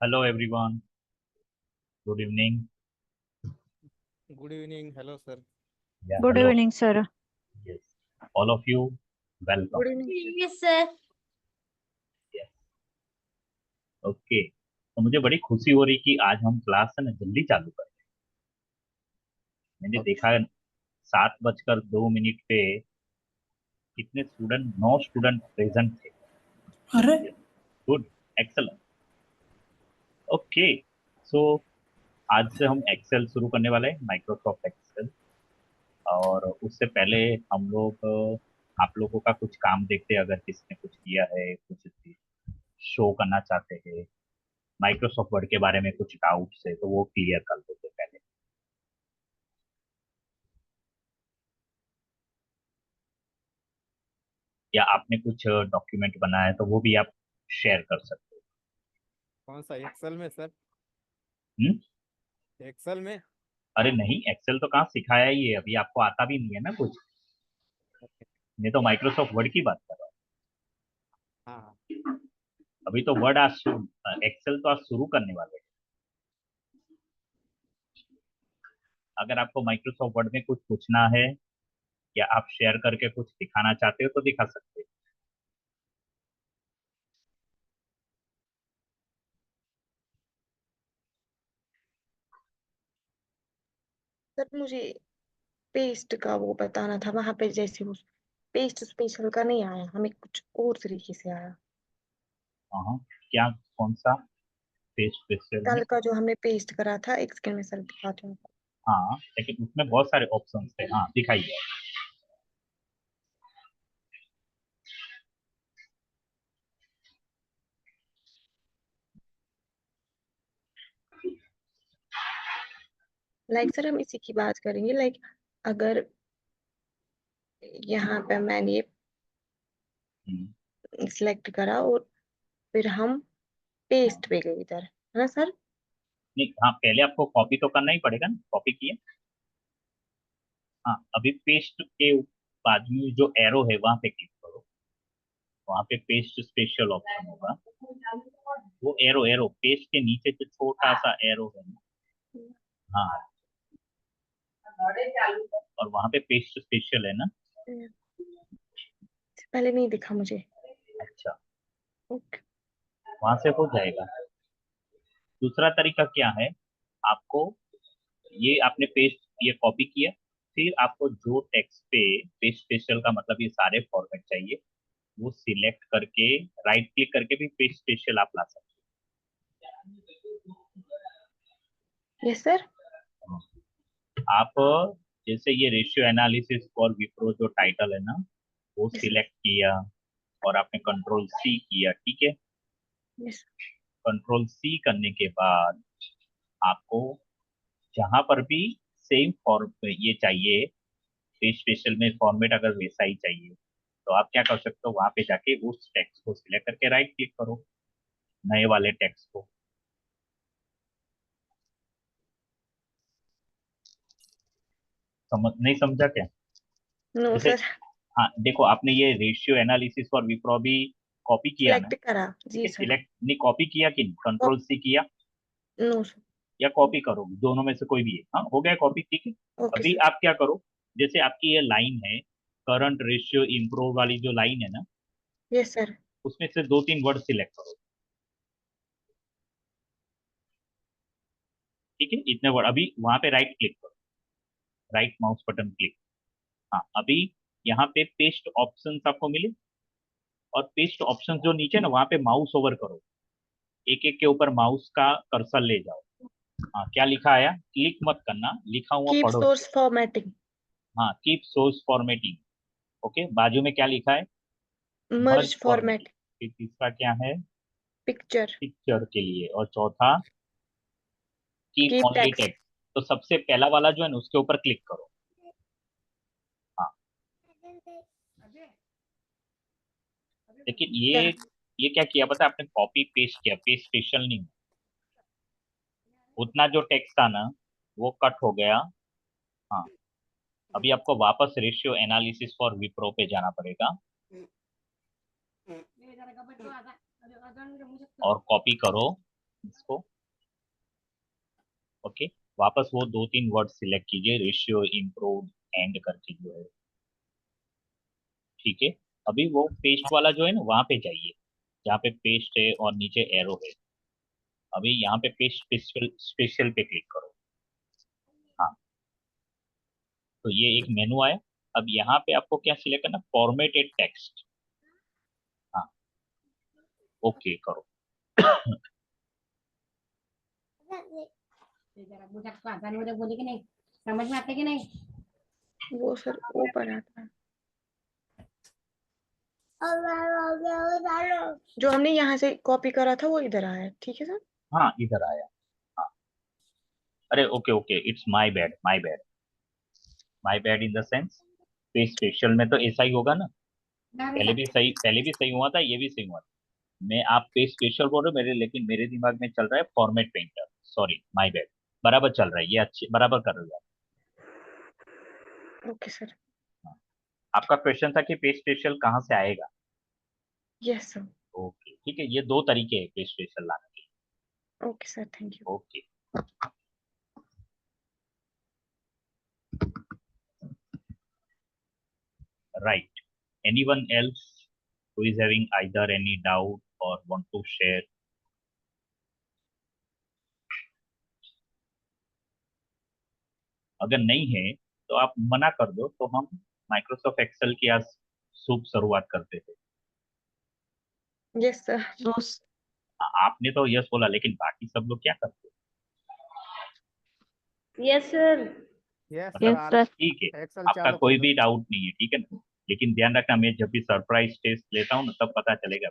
Hello everyone. Good evening. Good evening. Hello, sir. Yeah, Good hello. evening, sir. Yes. All of you, welcome. Good evening. Yes, sir. Yes. Okay, तो मुझे बड़ी खुशी हो रही कि आज हम क्लास है ना जल्दी चालू कर। मैंने देखा 7:02 पे कितने स्टूडेंट, 9 स्टूडेंट प्रेजेंट थे। अरे गुड, एक्सेलेंट। ओके, सो आज से हम एक्सेल शुरू करने वाले हैं, माइक्रोसॉफ्ट एक्सेल। और उससे पहले हम लोग आप लोगों का कुछ काम देखते हैं, अगर किसने कुछ किया है, कुछ शो करना चाहते हैं, माइक्रोसॉफ्ट वर्ड के बारे में कुछ डाउट्स है तो वो क्लियर कर देते पहले। या आपने कुछ डॉक्यूमेंट बनाया है तो वो भी आप शेयर कर सकते हो। कौन सा एक्सेल में, सर? हम्म? एक्सेल में? अरे नहीं, एक्सेल तो कहाँ सिखाया ही है, अभी आपको आता भी नहीं है ना कुछ। मैं तो माइक्रोसॉफ्ट वर्ड की बात कर रहा हाँ। हूँ। अभी तो वर्ड आज एक्सेल तो आज शुरू करने वाले हैं। अगर आपको माइक्रोसॉफ्ट वर्ड में कुछ पूछना है या आप शेयर करके कुछ दिखाना चाहते हो तो दिखा सकते हो। सर मुझे पेस्ट का वो बताना था, वहां पे जैसे वो पेस्ट स्पेशल का नहीं आया, हमें कुछ और तरीके से आया। हाँ, क्या, कौन सा पेज स्पेशल में? कल का जो हमने पेस्ट करा था, एक सेकंड में सर दिखाती हूँ। हाँ, लेकिन उसमें बहुत सारे ऑप्शन थे। हाँ, दिखाइए। लाइक सर हम इसी की बात करेंगे। लाइक अगर यहाँ पे मैंने सिलेक्ट करा और फिर हम पेस्ट पे गए इधर, है ना सर? नहीं, हाँ, पहले आपको कॉपी तो करना ही पड़ेगा ना, कॉपी किए। हाँ, अभी पेस्ट के बाजू में जो एरो है वहां पे क्लिक करो। वहां पे पेस्ट स्पेशल ऑप्शन होगा। वो एरो एरो पेस्ट के नीचे जो छोटा सा एरो है ना, हाँ, और वहां पे पेस्ट स्पेशल है ना। पहले नहीं दिखा मुझे। अच्छा, ओके। वहां से हो जाएगा। दूसरा तरीका क्या है, आपको ये आपने पेस्ट ये कॉपी किया, फिर आपको जो टेक्स्ट पे पेस्ट स्पेशल का मतलब ये सारे फॉर्मेट चाहिए, वो सिलेक्ट करके राइट क्लिक करके भी पेस्ट स्पेशल आप ला सकते यस सर। हो। आप जैसे ये रेशियो एनालिसिस फॉर विप्रो जो टाइटल है ना, वो सिलेक्ट किया और आपने कंट्रोल सी किया, ठीक है। यस। कंट्रोल सी करने के बाद आपको जहां पर भी सेम फॉर्म ये चाहिए, पेज स्पेशल में फॉर्मेट अगर वैसा ही चाहिए, तो आप क्या कर सकते हो, वहां पे जाके उस टेक्स्ट को सिलेक्ट करके राइट क्लिक करो, नए वाले टेक्स्ट को। समझ नहीं समझा क्या? नो जैसे, सर। हाँ देखो, आपने ये रेशियो एनालिसिस फॉर विप्रो भी कॉपी किया ना। सिलेक्ट करा जी सर। सिलेक्ट नहीं, कॉपी किया कि नहीं, कंट्रोल सी किया नो सर। या कॉपी करो, दोनों में से कोई भी है। हाँ, हो गया कॉपी, ठीक है। ओके अभी सर। आप क्या करो, जैसे आपकी ये लाइन है, करंट रेशियो इम्प्रूव वाली जो लाइन है ना, यस सर। उसमें से 2-3 वर्ड सिलेक्ट करो, ठीक है। इतने वर्ड अभी वहां पे राइट क्लिक करो, राइट माउस बटन क्लिक। हाँ, अभी यहाँ पे पेस्ट ऑप्शंस आपको मिले, और पेस्ट ऑप्शन जो नीचे ना, वहां पे माउस ओवर करो, एक एक के ऊपर माउस का कर्सर ले जाओ। हाँ, क्या लिखा आया, क्लिक मत करना, लिखा हुआ कीप पढ़ो। Source formatting. हाँ, कीप सोर्स फॉर्मेटिंग। ओके, बाजू में क्या लिखा है, मर्ज मर्ज फॉर्मेटिंग। फॉर्मेट। फिर तीसरा क्या है, पिक्चर। पिक्चर के लिए, और चौथा keep keep only text. Text. तो सबसे पहला वाला जो है ना, उसके ऊपर क्लिक करो। हाँ, लेकिन ये क्या किया पता है आपने, कॉपी पेस्ट किया, पेस्ट स्पेशल नहीं। उतना जो टेक्स्ट था ना, वो कट हो गया। हाँ, अभी आपको वापस रेशियो एनालिसिस फॉर विप्रो पे जाना पड़ेगा, और कॉपी करो इसको, ओके, वापस वो 2-3 वर्ड सिलेक्ट कीजिए, रेशियो, इम्प्रूव, एंड करके जो है। ठीक है, अभी वो पेस्ट वाला जो है ना वहां पे जाइए, जहाँ पे पेस्ट है और नीचे एरो है। अभी यहाँ पे पेस्ट स्पेशल स्पेशल पे क्लिक करो। हाँ, तो ये एक मेनू आया। अब यहाँ पे आपको क्या सिलेक्ट करना, फॉर्मेटेड टेक्स्ट। हाँ, ओके करो। जरा मुझे आसान मुझे बोले कि नहीं, समझ में आते कि नहीं। वो सर ऊपर आता है, जो हमने यहाँ से कॉपी करा था वो इधर आया है। ठीक है सर। हाँ, इधर आया। हाँ, अरे okay okay, it's my bad, my bad, my bad in the sense, page special में तो ऐसा ही होगा ना। ना पहले बेटा, भी सही, पहले भी सही हुआ था, ये भी सही हुआ था। मैं, आप पेज स्पेशल बोल रहे हो मेरे, लेकिन मेरे दिमाग में चल रहा है format painter. Sorry, my bad. बराबर चल रहा है, ये अच्छे बराबर कर रहे हो ओके सर। आप। आपका क्वेश्चन था कि पेज स्पेशल कहाँ से आएगा। Yes sir. ओके ठीक है, ये दो तरीके हैं पेज स्पेशल लाने ओके सर, थैंक यू। के। Okay, right. Anyone else who is having either any doubt or want to share? अगर नहीं है तो आप मना कर दो, तो हम माइक्रोसॉफ्ट एक्सेल की आज शुभ शुरुआत करते थे। Yes sir. आपने तो यस बोला, लेकिन बाकी सब लोग क्या करते यस सर। यस मतलब? सर। सर। ठीक है, एक्सेल आपका चालू कर कोई दो। भी डाउट नहीं है, ठीक है ना। लेकिन ध्यान रखना, मैं जब भी सरप्राइज टेस्ट लेता हूँ ना, तब पता चलेगा।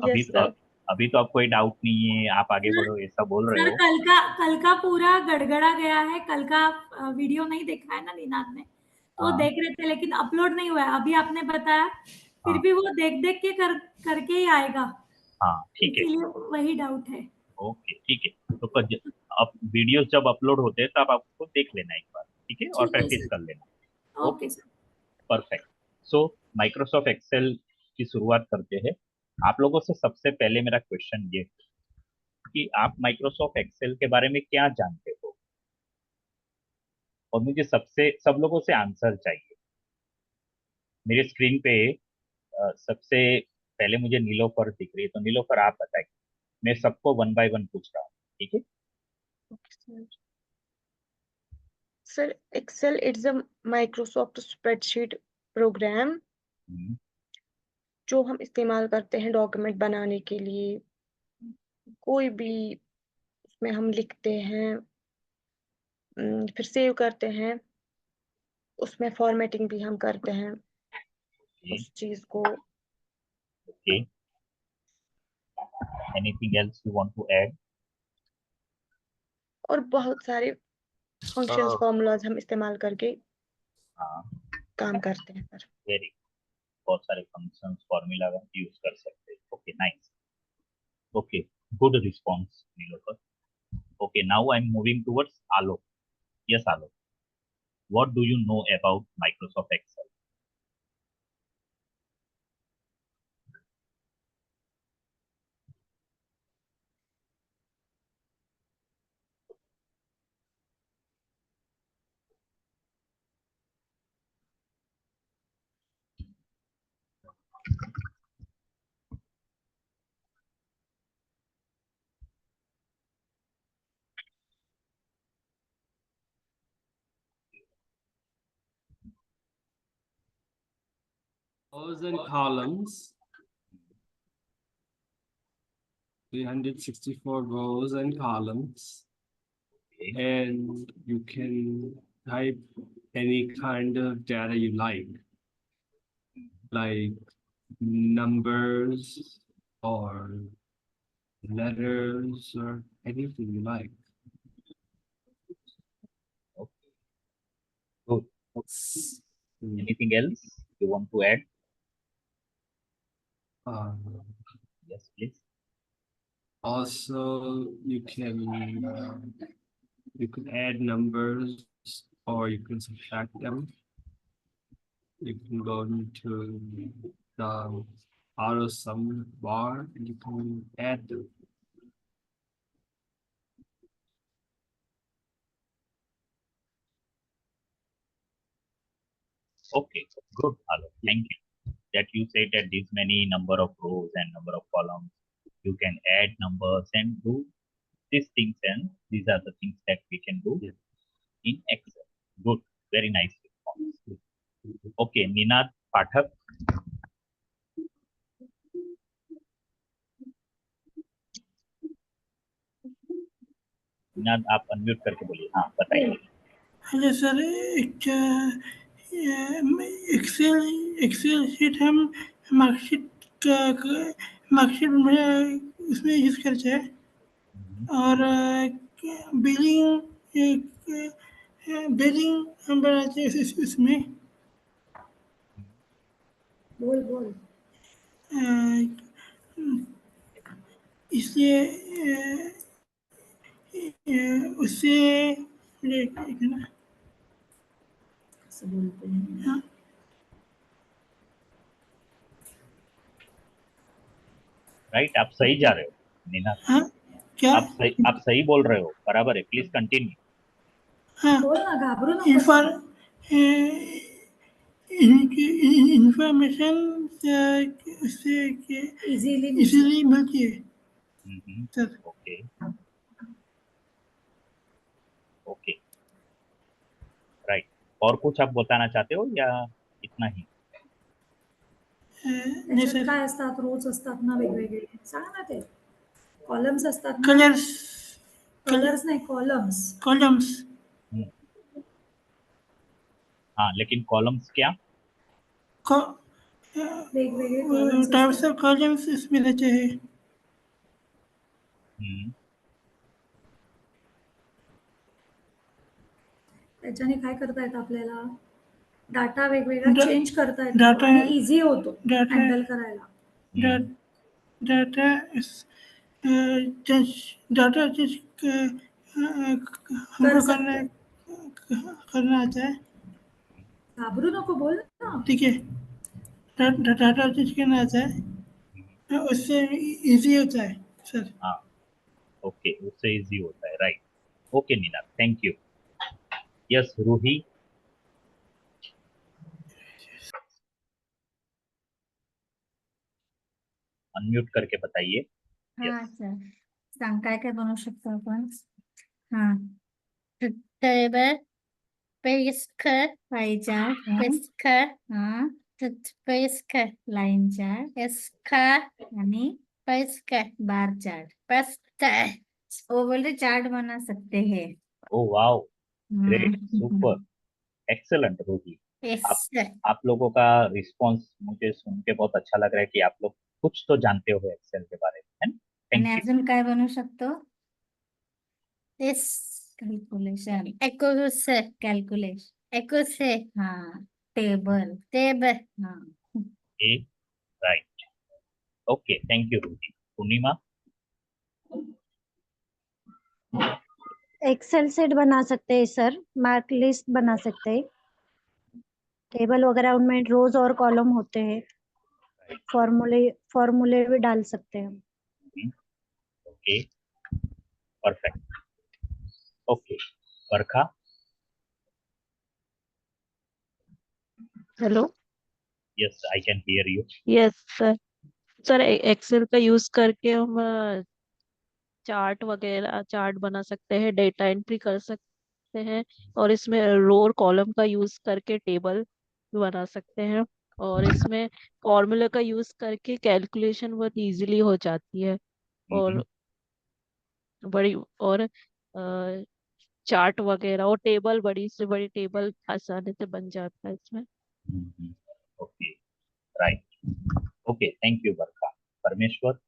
अभी यस सर। अभी तो आपको कोई डाउट नहीं है, आप आगे सर, बढ़ो, ऐसा बोल रहे सर हो। कल का पूरा गड़गड़ा गया है। कल का वीडियो नहीं देखा है ना निनाद ने, तो हाँ देख रहे थे लेकिन अपलोड नहीं हुआ है। अभी आपने बताया, फिर हाँ भी वो देख देख के करके ही आएगा, हाँ, ठीक है। इसीलिए वही डाउट है। ओके ठीक है, तो अब वीडियोस जब अपलोड होते हैं तब आपको देख लेना एक बार, ठीक है, और ठीक है प्रैक्टिस सर। कर लेना। Okay, okay sir. Perfect. So Microsoft Excel की शुरुआत करते हैं। आप लोगों से सबसे पहले मेरा क्वेश्चन ये है कि आप माइक्रोसॉफ्ट एक्सेल के बारे में क्या जानते हो, और मुझे सबसे सब लोगों से आंसर चाहिए। मेरे स्क्रीन पे सबसे पहले मुझे नीलोफर दिख रही है, तो नीलोफर आप बताइए। मैं सबको वन बाय वन पूछ रहा हूँ, ठीक है। Okay sir. Sir, Excel it's a Microsoft spreadsheet program hmm, जो हम इस्तेमाल करते हैं डॉक्यूमेंट बनाने के लिए। कोई भी उसमें हम लिखते हैं, फिर सेव करते हैं, उसमें फॉर्मेटिंग भी हम करते हैं ओके उस चीज को। Okay, anything else you want to add? और बहुत सारे फंक्शंस फॉर्मूलाज हम इस्तेमाल करके हाँ, काम करते हैं सर। वेरी, बहुत सारे फंक्शंस फॉर्मूला यूज कर सकते हैं। Okay, nice. Okay, good response Nilofar. Okay, now I am moving towards Alok. Yes Alok, what do you know about Microsoft Excel? Rows and columns, 364 rows and columns, and you can type any kind of data you like numbers or letters or anything you like. Good. Anything else you want to add? Uh, Yes, please. Also, you can add numbers or you can subtract them. You can go into the auto sum bar and you can add them. Okay, good, Alok. Thank you. That you said that this many number of rows and number of columns, you can add numbers and do these things, and these are the things that we can do in Excel. Good, very nice response. Okay, Ninad Pathak. Ninad आप unmute करके बोलिए। हाँ, बताइए। Hello sir, Excel Excel sheet हम marksheet में उसमें use करते हैं और बिलिंग हम बनाते हैं उसमें। बोल बोल। इसलिए उससे ना बोलते हैं। हाँ राइट, आप सही जा रहे हो निनाद। हाँ क्या आप सही बोल रहे हो, बराबर है। Please continue. हाँ बोल ना, घाबरू नको। इंफॉर्मेशन उससे इजीली मिलती है सर। Okay okay, right. और कुछ आप बताना चाहते हो या इतना ही? नाही त्याच्यात सर, काय असतात, रोज असतात ना वेगवेगळे, सांग ना ते. कॉलम्स असतात ना. कलर्स कलर्स नाही, कॉलम्स. कॉलम्स हाँ, लेकिन कॉलम्स क्या? वेगवेगळे कॉलम्स टाइप्स असतात. ऑफ कॉलम्स इसमें रहते हैं। त्याच्याने काय करता येतं आपल्याला, डाटा वेगवेगळा चेंज करता येतो डाटा आणि इझी होतो डाटा हँडल करायला. डाटा डाटा चेंज हमको कर सकते हैं. करना आता है। घाबरू नको, बोल ना. ठीक है, डाटा चेंज करना आता है, उससे इजी होता है सर। हाँ, ओके, उससे इजी होता है, right. Okay Ninad, thank you. Yes Ruhi. Unmute करके बताइए। हाँ सर, सांग काय काय बनवू शकतो आपण. हाँ, टेबल पेस्कर पाई चार्ट, पेस्कर हाँ, पेस्कर लाइन चार्ट, पेस्कर यानी पेस्कर बार चार्ट, पेस्कर वो बोलते चार्ट बना सकते हैं. Oh wow, great, super, excellent Ruhi. Yes आप लोगों का रिस्पांस मुझे सुन के बहुत अच्छा लग रहा है कि आप लोग कुछ तो जानते हो एक्सेल के बारे में, है ना? आणि थैंक यू। अजून काय बनवू शकतो. यस, कैलकुलेशन, एकोस कैलकुलेशन, एकोस हाँ, टेबल टेबल हाँ. Ah right, okay, thank you Roohi. Purnima. Excel set बना सकते हैं सर, मार्क लिस्ट बना सकते हैं, टेबल वगैरह उनमें रोज और कॉलम होते हैं, फॉर्मूले भी डाल सकते हैं। Okay, perfect. Okay, Barkha. Hello, yes, I can hear you. Yes sir. Sir Excel का यूज करके हम चार्ट वगैरह चार्ट बना सकते हैं, डेटा एंट्री कर सकते हैं और इसमें रो और कॉलम का यूज करके टेबल बना सकते हैं और इसमें फॉर्मूला का यूज करके कैलकुलेशन बहुत इजीली हो जाती है और बड़ी और चार्ट वगैरह और टेबल बड़ी से बड़ी टेबल आसानी से बन जाता है इसमें। Okay, right. Okay, thank you Barkha. Parmeshwar.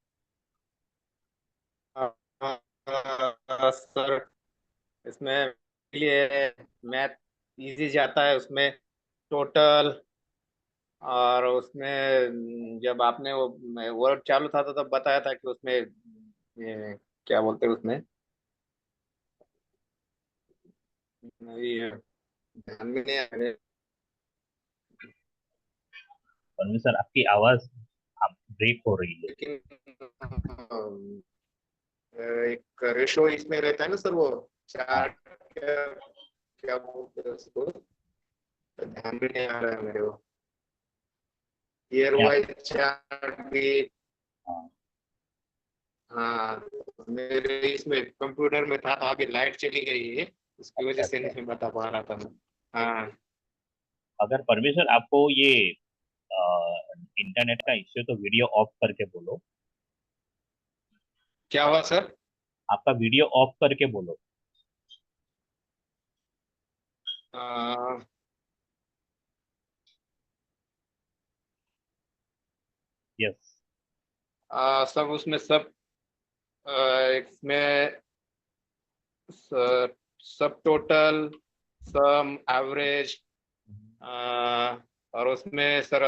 Sir, इसमें लिए मैथ इजी जाता है, उसमें टोटल, और उसमें जब आपने वो वर्ड चालू था तो तब बताया था कि उसमें क्या बोलते हैं उसमें, ये ध्यान में नहीं आ रहा है। परमेश्वर, आपकी आवाज ब्रेक हो रही है। लेकिन एक रेशो इसमें रहता है ना सर, वो चार्ट क्या बोलते हैं उसको, ध्यान भी नहीं आ रहा है मेरे को। ईयर क्या? वाइज चार्ट भी। हाँ, हाँ, मेरे इसमें कंप्यूटर में था तो अभी लाइट चली गई है, उसकी वजह अच्छा से अच्छा। नहीं बता पा रहा था मैं। हाँ। अगर परमेश्वर आपको ये इंटरनेट का इश्यू तो वीडियो ऑफ करके बोलो। क्या हुआ सर? आपका वीडियो ऑफ करके बोलो। आ, यस। सब उसमें सब इसमें सब टोटल, सम, एवरेज, और उसमें सर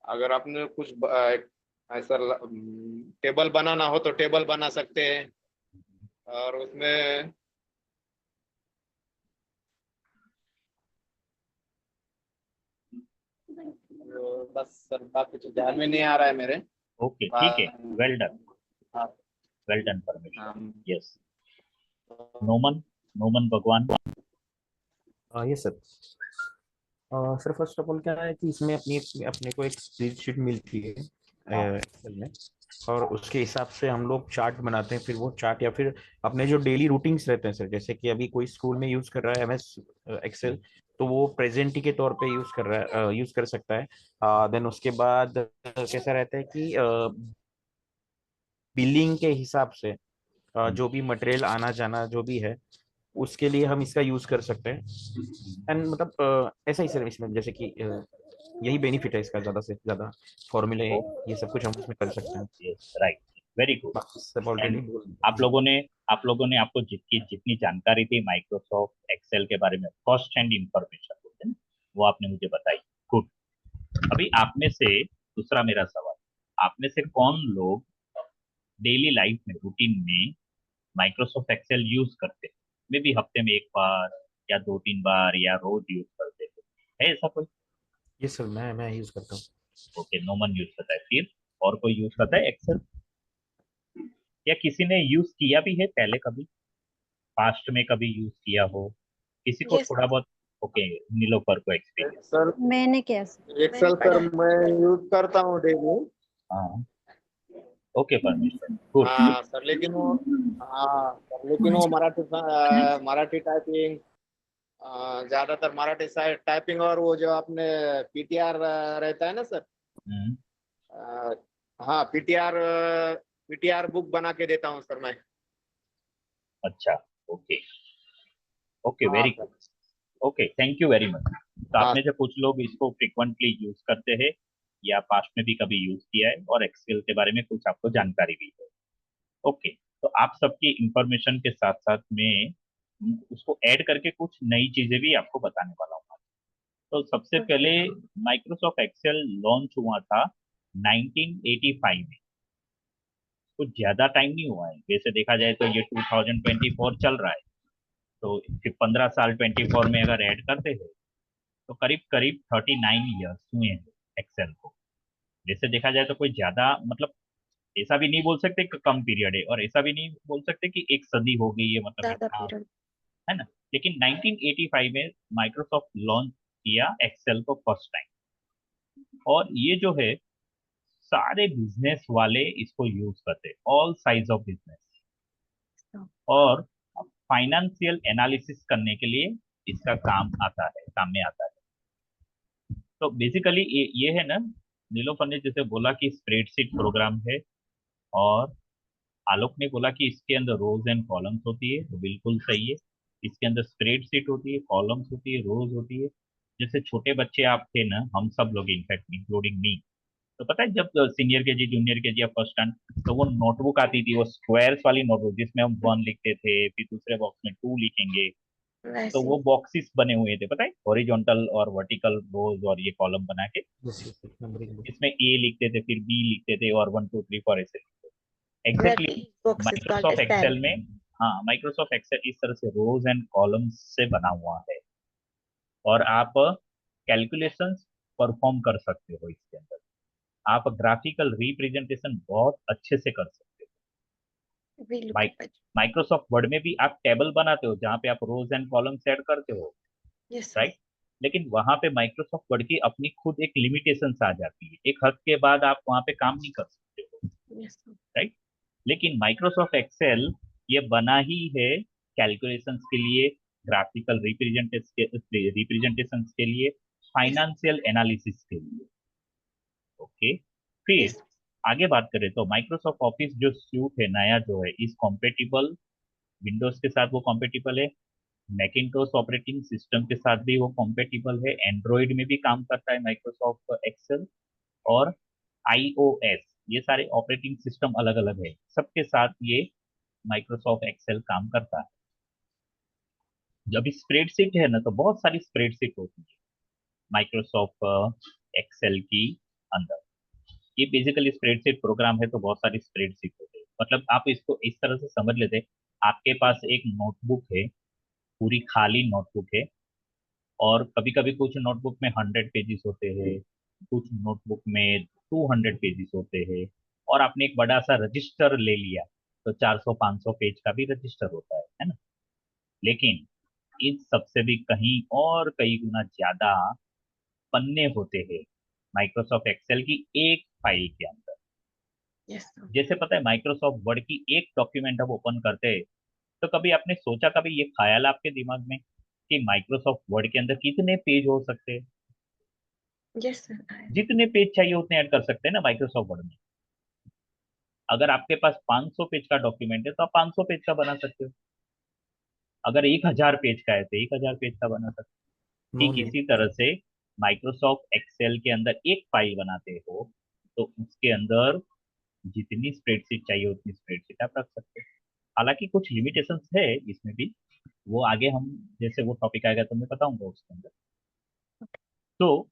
अगर आपने कुछ ऐसा टेबल बनाना हो तो टेबल बना सकते हैं। और उसमें बस सर बाकी तो ध्यान में नहीं आ रहा है मेरे। ओके ठीक है। Well done. हाँ, वेल डन परमेश्वर। हाँ। यस। नोमन, नोमन भगवान। ये sir. Sir first of all क्या है कि इसमें अपनी अपने को एक स्प्रेडशीट मिलती है हाँ एक्सेल में, और उसके हिसाब से हम लोग चार्ट बनाते हैं। फिर वो चार्ट या फिर अपने जो डेली रूटीन्स रहते हैं सर, जैसे कि अभी कोई स्कूल में यूज कर रहा है एमएस एक्सेल, तो वो प्रेजेंटी के तौर पे यूज कर रहा है, यूज कर सकता है। देन उसके बाद कैसा रहता है कि बिलिंग के हिसाब से जो भी मटेरियल आना जाना जो भी है, उसके लिए हम इसका यूज कर सकते हैं। एंड मतलब ऐसा ही सर इसमें, जैसे कि यही बेनिफिट है इसका, ज्यादा से ज्यादा फॉर्मूले ये सब कुछ हम उसमें कर सकते हैं। Yes right. Very good. बाकी सब ऑलरेडी एंड आप लोगों ने आपको जितनी जितनी जानकारी थी माइक्रोसॉफ्ट एक्सेल के बारे में, फर्स्ट हैंड इंफॉर्मेशन बोलते हैं ना, वो आपने मुझे बताई। गुड। अभी आप में से दूसरा मेरा सवाल, आप में से कौन लोग डेली लाइफ में रूटीन में माइक्रोसॉफ्ट एक्सेल यूज करते हैं? मे भी हफ्ते में एक बार या 2-3 बार या रोज यूज करते हैं, है ऐसा कोई? ये सर मैं यूज करता हूँ। ओके, नोमन यूज करता है। फिर और कोई यूज करता है एक्सेल, या किसी ने यूज किया भी है पहले कभी, पास्ट में कभी यूज किया हो किसी को यस थोड़ा बहुत? ओके, नीलोफर को एक्सपीरियंस। सर मैंने क्या मैंने एक्सेल पढ़ा सर है। मैं यूज करता हूँ डेली। हाँ। ओके परमेश्वर, गुड। हाँ सर, लेकिन वो, हाँ सर लेकिन वो मराठी टाइपिंग, ज्यादातर मराठी साइड टाइपिंग, और वो जो आपने पीटीआर रहता है ना सर, हम्म, अ, हाँ पीटीआर, पीटीआर बुक बना के देता हूँ सर मैं। अच्छा। ओके। ओके हाँ very sir. Good. Okay, thank you very much. तो आप हाँ में से कुछ लोग इसको फ्रिक्वेंटली यूज करते हैं या पास्ट में भी कभी यूज किया है, और एक्सेल के बारे में कुछ आपको जानकारी भी है। ओके, तो आप सबकी इंफॉर्मेशन के साथ साथ में उसको ऐड करके कुछ नई चीजें भी आपको बताने वाला हूँ। तो सबसे पहले माइक्रोसॉफ्ट एक्सेल लॉन्च हुआ था 1985 में। कुछ ज्यादा टाइम नहीं हुआ है, वैसे देखा जाए तो ये 2024 चल रहा है, तो फिर 15 साल 24 में अगर ऐड करते हैं तो करीब करीब 39 ईयर्स हुए हैं एक्सेल को। वैसे देखा जाए तो कोई ज्यादा मतलब ऐसा भी नहीं बोल सकते कि कम पीरियड है, और ऐसा भी नहीं बोल सकते कि एक सदी हो गई है, मतलब ज्यादा इतना, पीरियड। है ना। लेकिन 1985 में माइक्रोसॉफ्ट लॉन्च किया एक्सेल को फर्स्ट टाइम, और ये जो है सारे बिजनेस वाले इसको यूज करते हैं, ऑल साइज ऑफ बिजनेस, और फाइनेंशियल एनालिसिस करने के लिए इसका काम में आता है। तो बेसिकली ये है ना, नीलोफर ने जैसे बोला कि स्प्रेडशीट प्रोग्राम है, और आलोक ने बोला कि इसके अंदर रोज एंड कॉलम्स होती है, तो बिल्कुल सही है। इसके अंदर स्प्रेडशीट होती है, कॉलम्स होती है, रोज होती है। जैसे छोटे बच्चे आप थे ना, हम सब लोग इनफैक्ट इंक्लूडिंग मी, तो पता है जब सीनियर के जी, जूनियर के जी या फर्स्ट स्टैंड, तो वो नोटबुक आती थी, वो स्क्वायर्स वाली नोटबुक जिसमें हम 1 लिखते थे, फिर दूसरे बॉक्स में 2 लिखेंगे। तो वैसे वो बॉक्सेस बने हुए थे, पता है, हॉरिजॉन्टल और वर्टिकल रोज और ये कॉलम बना के, नंबरिंग। इसमें ए लिखते थे, फिर बी लिखते थे, और 1 2 3 4 ऐसे लिखते थे that exactly. each box is called a Microsoft cell. Excel में, हाँ माइक्रोसॉफ्ट एक्सेल इस तरह से रोज एंड कॉलम्स से बना हुआ है, और आप कैलकुलेशंस परफॉर्म कर सकते हो इसके अंदर। आप ग्राफिकल रिप्रेजेंटेशन बहुत अच्छे से कर सकते We हो। look at माइक्रोसॉफ्ट वर्ड में भी आप टेबल बनाते हो जहाँ पे आप रोज एंड कॉलम सेट करते हो, यस सर। राइट। लेकिन वहां पे माइक्रोसॉफ्ट वर्ड की अपनी खुद एक लिमिटेशंस आ जाती है, एक हद के बाद आप वहां पे काम नहीं कर सकते हो। Yes sir. राइट। लेकिन माइक्रोसॉफ्ट एक्सेल ये बना ही है कैलकुलेशंस के लिए, ग्राफिकल रिप्रेजेंटेशंस के लिए, यस फाइनेंशियल एनालिसिस के लिए। ओके। फिर यस आगे बात करें तो माइक्रोसॉफ्ट ऑफिस जो सूट है नया जो है इस कॉम्पेटिबल विंडोज के साथ, वो कॉम्पेटिबल है, मैकिंटोश ऑपरेटिंग सिस्टम के साथ भी वो कॉम्पेटिबल है, एंड्रॉइड में भी काम करता है माइक्रोसॉफ्ट एक्सेल, और आईओएस, ये सारे ऑपरेटिंग सिस्टम अलग अलग है, सबके साथ ये माइक्रोसॉफ्ट एक्सेल काम करता है। जब स्प्रेडशीट है ना तो बहुत सारी स्प्रेडशीट होती है माइक्रोसॉफ्ट एक्सेल की अंदर। ये बेसिकली स्प्रेडशीट प्रोग्राम है तो बहुत सारी स्प्रेडशीट होती है। मतलब आप इसको इस तरह से समझ लेते, आपके पास एक नोटबुक है, पूरी खाली नोटबुक है, और कभी कभी कुछ नोटबुक में 100 पेजेस होते हैं, कुछ नोटबुक में 200 पेजेस होते हैं, और आपने एक बड़ा सा रजिस्टर ले लिया तो 400-500 पेज का भी रजिस्टर होता है ना। लेकिन इन सबसे भी कहीं और कई गुना ज्यादा पन्ने होते हैं माइक्रोसॉफ्ट एक्सेल की एक फाइल के अंदर। Yes sir. जैसे पता है माइक्रोसॉफ्ट वर्ड की एक डॉक्यूमेंट आप ओपन करते हैं तो कभी आपने सोचा, कभी ये ख्याल आपके दिमाग में कि माइक्रोसॉफ्ट वर्ड के अंदर कितने पेज हो सकते हैं? Yes sir. जितने पेज चाहिए उतने ऐड कर सकते हैं ना माइक्रोसॉफ्ट वर्ड में। अगर आपके पास 500 पेज का डॉक्यूमेंट है तो आप 500 पेज का बना सकते हो, अगर 1000 पेज का है तो 1000 पेज का बना सकते हो। नो ठीक नीड। इसी तरह से माइक्रोसॉफ्ट एक्सेल के अंदर एक फाइल बनाते हो तो उसके अंदर जितनी स्प्रेडशीट चाहिए उतनी स्प्रेडशीट आप रख सकते हो। हालांकि कुछ लिमिटेशंस है इसमें भी, वो आगे हम जैसे वो टॉपिक आएगा तो मैं बताऊंगा उसके अंदर। तो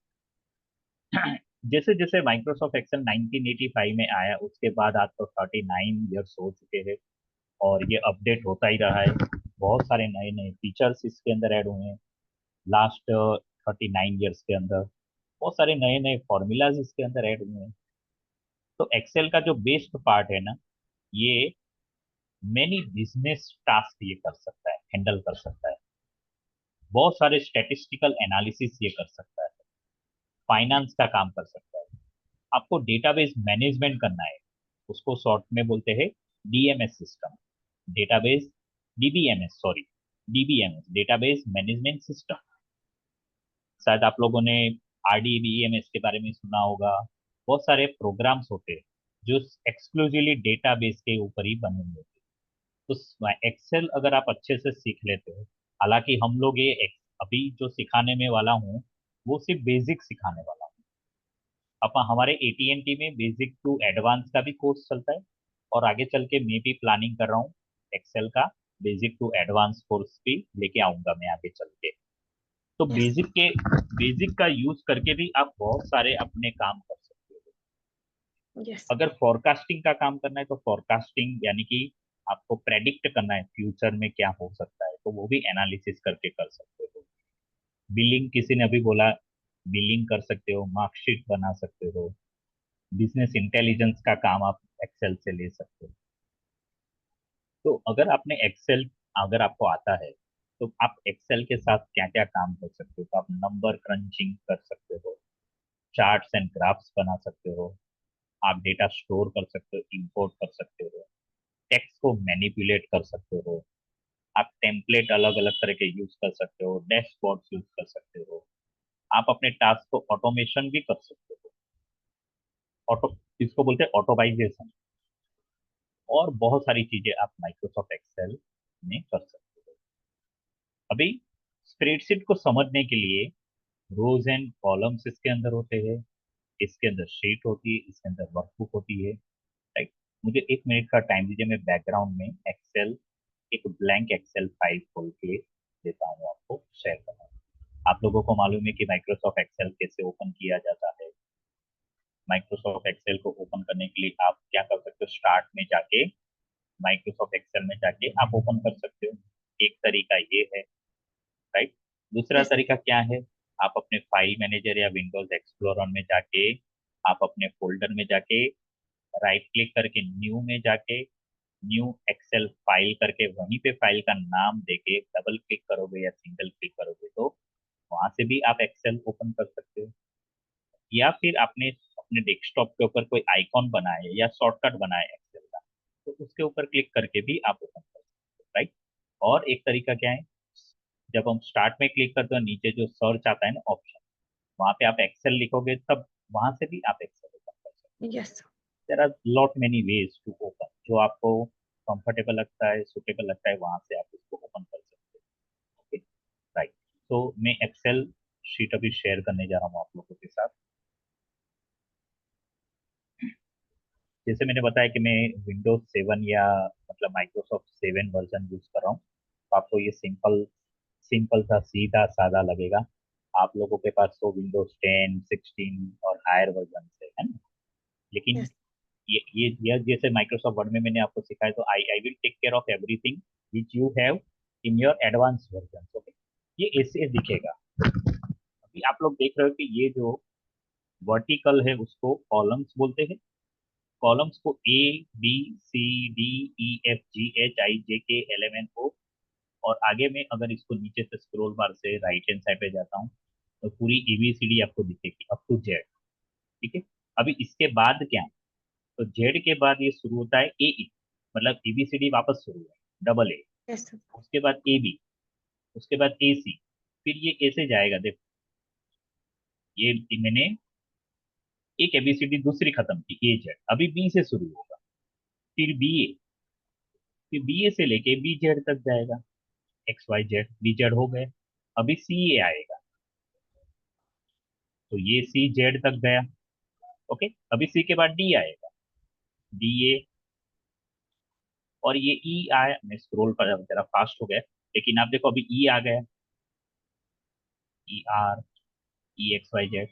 जैसे जैसे माइक्रोसॉफ्ट एक्सेल 1985 में आया उसके बाद आज तो 39 ईयर्स हो चुके हैं, और ये अपडेट होता ही रहा है। बहुत सारे नए नए फीचर्स इसके अंदर ऐड हुए हैं लास्ट 39 ईयर्स के अंदर। बहुत सारे नए नए फॉर्मूलाज इसके अंदर ऐड हुए हैं। तो एक्सेल का जो बेस्ट पार्ट है ना, ये मेनी बिजनेस टास्क ये कर सकता है, हैंडल कर सकता है, बहुत सारे स्टैटिस्टिकल एनालिसिस ये कर सकता है, फाइनेंस का काम कर सकता है। आपको डेटाबेस मैनेजमेंट करना है, उसको शॉर्ट में बोलते हैं DMs system, database DBMS, sorry DBMS, database management system. शायद आप लोगों ने आरडीबीएमएस के बारे में सुना होगा। बहुत सारे प्रोग्राम्स होते हैं जो एक्सक्लूसिवली डेटाबेस के ऊपर ही बने हुए होते हैं। तो एक्सेल अगर आप अच्छे से सीख लेते हो, हालांकि हम लोग ये अभी जो सिखाने में वाला हूँ वो सिर्फ बेसिक सिखाने वाला हूँ। अब हमारे एटीएनटी में बेसिक टू एडवांस का भी कोर्स चलता है, और आगे चल के मैं भी प्लानिंग कर रहा हूँ एक्सेल का बेसिक टू एडवांस कोर्स भी लेके आऊंगा मैं आगे चल के। तो यस बेसिक का यूज करके भी आप बहुत सारे अपने काम कर सकते हो। यस अगर फोरकास्टिंग का काम करना है तो फोरकास्टिंग यानी कि आपको प्रेडिक्ट करना है फ्यूचर में क्या हो सकता है, तो वो भी एनालिसिस करके कर सकते हो। बिलिंग किसी ने अभी बोला, बिलिंग कर सकते हो, मार्कशीट बना सकते हो, बिजनेस इंटेलिजेंस का काम आप एक्सेल से ले सकते हो। तो अगर आपने एक्सेल, अगर आपको आता है तो आप एक्सेल के साथ क्या क्या काम कर सकते हो, तो आप नंबर क्रंचिंग कर सकते हो, चार्ट्स एंड ग्राफ्स बना सकते हो, आप डेटा स्टोर कर सकते हो, इंपोर्ट कर सकते हो, टेक्स्ट को मैनिपुलेट कर सकते हो, आप टेम्पलेट अलग अलग तरह के यूज कर सकते हो, डैशबोर्ड्स यूज कर सकते हो, आप अपने टास्क को ऑटोमेशन भी कर सकते हो, ऑटो, इसको बोलते हैं ऑटोमाइजेशन। और बहुत सारी चीजें आप माइक्रोसॉफ्ट एक्सेल में कर सकते हो। अभी स्प्रेडशीट को समझने के लिए रोज एंड कॉलम्स इसके अंदर होते हैं, इसके अंदर शीट होती है, इसके अंदर वर्कबुक होती है। राइट। मुझे 1 मिनट का टाइम दीजिए, मैं बैकग्राउंड में एक्सेल एक ब्लैंक एक्सेल फाइल खोल के देता हूँ, आपको शेयर करना हूँ। आप लोगों को मालूम है कि माइक्रोसॉफ्ट एक्सेल कैसे ओपन किया जाता है। माइक्रोसॉफ्ट एक्सेल को ओपन करने के लिए आप क्या कर सकते हो, स्टार्ट में जाके माइक्रोसॉफ्ट एक्सेल में जाके आप ओपन कर सकते हो। एक तरीका ये है, राइट। दूसरा यस तरीका क्या है, आप अपने फाइल मैनेजर या विंडोज एक्सप्लोरर में जाके, आप अपने फोल्डर में जाके राइट क्लिक करके न्यू में जाके न्यू एक्सेल फाइल करके वहीं पे फाइल का नाम देके डबल क्लिक करोगे या सिंगल क्लिक करोगे तो वहां से भी आप एक्सेल ओपन कर सकते हो, या फिर आपने अपने डेस्कटॉप के ऊपर कोई आइकॉन बनाए या शॉर्टकट बनाए एक्सेल का, तो उसके ऊपर क्लिक करके भी आप ओपन कर सकते हो, राइट। और एक तरीका क्या है, जब हम स्टार्ट में क्लिक करते हैं नीचे जो सर्च आता है ना ऑप्शन, वहां पे आप एक्सेल लिखोगे तब वहां से भी आप एक्सेल ओपन कर सकते हो। Yes there are lot many ways to open, जो आपको कंफर्टेबल लगता है, सुटेबल लगता है, वहां से आप इसको ओपन कर सकते हो। Okay, right. तो मैं एक्सेल शीट अभी शेयर करने जा रहा हूँ आप लोगों के साथ। जैसे मैंने बताया कि मैं विंडोज 7 या मतलब माइक्रोसॉफ्ट 7 वर्जन यूज कर रहा हूँ, तो आपको ये सिंपल सिंपल सा सीधा सादा लगेगा। आप लोगों के पास तो विंडोज 10, 16 और हायर वर्जन है ना। लेकिन यस ये जैसे माइक्रोसॉफ्ट वर्ड में मैंने आपको सिखाया, तो I I will take care of everything which you have in your advance version. Okay, ये ऐसे दिखेगा। अभी आप लोग देख रहे हो कि ये जो वर्टिकल है उसको कॉलम्स बोलते हैं, कॉलम्स को ABCDEFGHIJKLMNO, और आगे में अगर इसको नीचे से स्क्रॉल बार से राइट हैंड साइड पे जाता हूँ तो पूरी ABCD आपको दिखेगी अप टू जेड। ठीक है, अभी इसके बाद क्या, तो जेड के बाद ये शुरू होता है AE, मतलब ABCD वापस शुरू है, डबल ए, यस उसके बाद AB, उसके बाद AC, फिर ये ऐसे जाएगा। देखो ये मैंने एक ABCD दूसरी खत्म की, AZ, अभी B से शुरू होगा, फिर BA, फिर BA से लेके BZ तक जाएगा, XYZ, BZ हो गए, अभी CA आएगा, तो ये CZ तक गया। ओके, अभी C के बाद D आएगा, DA, और ये E आया, मैं स्क्रॉल कर जरा फास्ट हो गया, लेकिन आप देखो अभी E आ गया, ER, EXYZ।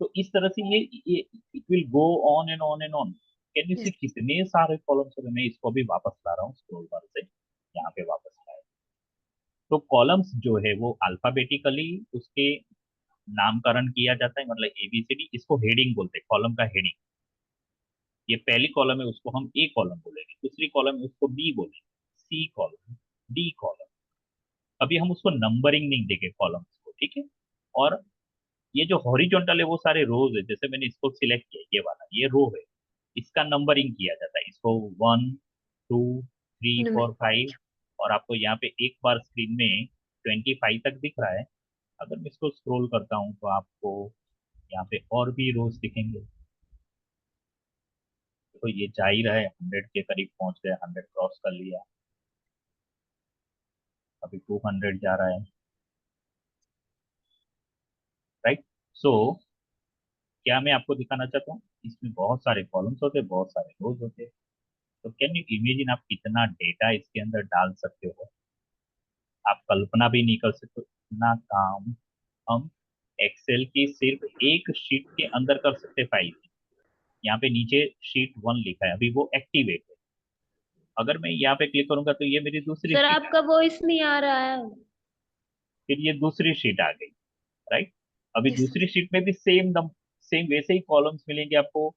तो इस तरह से ये it will go on and on and on. Can you see yes कितने सारे कॉलम्स हो, मैं इसको भी वापस ला रहा हूँ स्क्रॉल बार से, यहाँ पे वापस लाया। तो कॉलम्स जो है वो अल्फाबेटिकली उसके नामकरण किया जाता है, मतलब ABCD, इसको हेडिंग बोलते हैं, कॉलम का हेडिंग। ये पहली कॉलम है उसको हम A कॉलम बोलेंगे, दूसरी कॉलम है उसको B बोलेंगे, C कॉलम, D कॉलम। अभी हम उसको नंबरिंग नहीं देंगे कॉलम्स को, ठीक है। और ये जो हॉरिजॉन्टल है वो सारे रोज है, जैसे मैंने इसको सिलेक्ट किया, ये वाला ये रो है, इसका नंबरिंग किया जाता है, इसको 1, 2, 3, 4, 5, और आपको यहाँ पे एक बार स्क्रीन में 25 तक दिख रहा है। अगर मैं इसको स्क्रॉल करता हूँ तो आपको यहाँ पे और भी रोज दिखेंगे। तो ये जा ही रहा है, 100 के करीब पहुंच गया, 100 क्रॉस कर लिया, अभी 200 जा रहा है, राइट। सो क्या मैं आपको दिखाना चाहता हूँ, इसमें बहुत सारे कॉलम्स होते हैं, बहुत सारे रोज होते हैं। तो कैन यू इमेजिन आप कितना डेटा इसके अंदर डाल सकते हो, आप कल्पना भी नहीं कर सकते हो। इतना काम हम एक्सेल की सिर्फ एक शीट के अंदर कर सकते हैं, फाइल की। यहाँ पे नीचे शीट 1 लिखा है, अभी वो एक्टिवेट है। अगर मैं यहाँ पे क्लिक करूंगा तो ये मेरी दूसरी सर शीट है, आपका वॉइस नहीं आ रहा है। फिर ये दूसरी शीट आ गई, राइट। अभी यस दूसरी शीट में भी सेम वैसे ही कॉलम्स मिलेंगे आपको,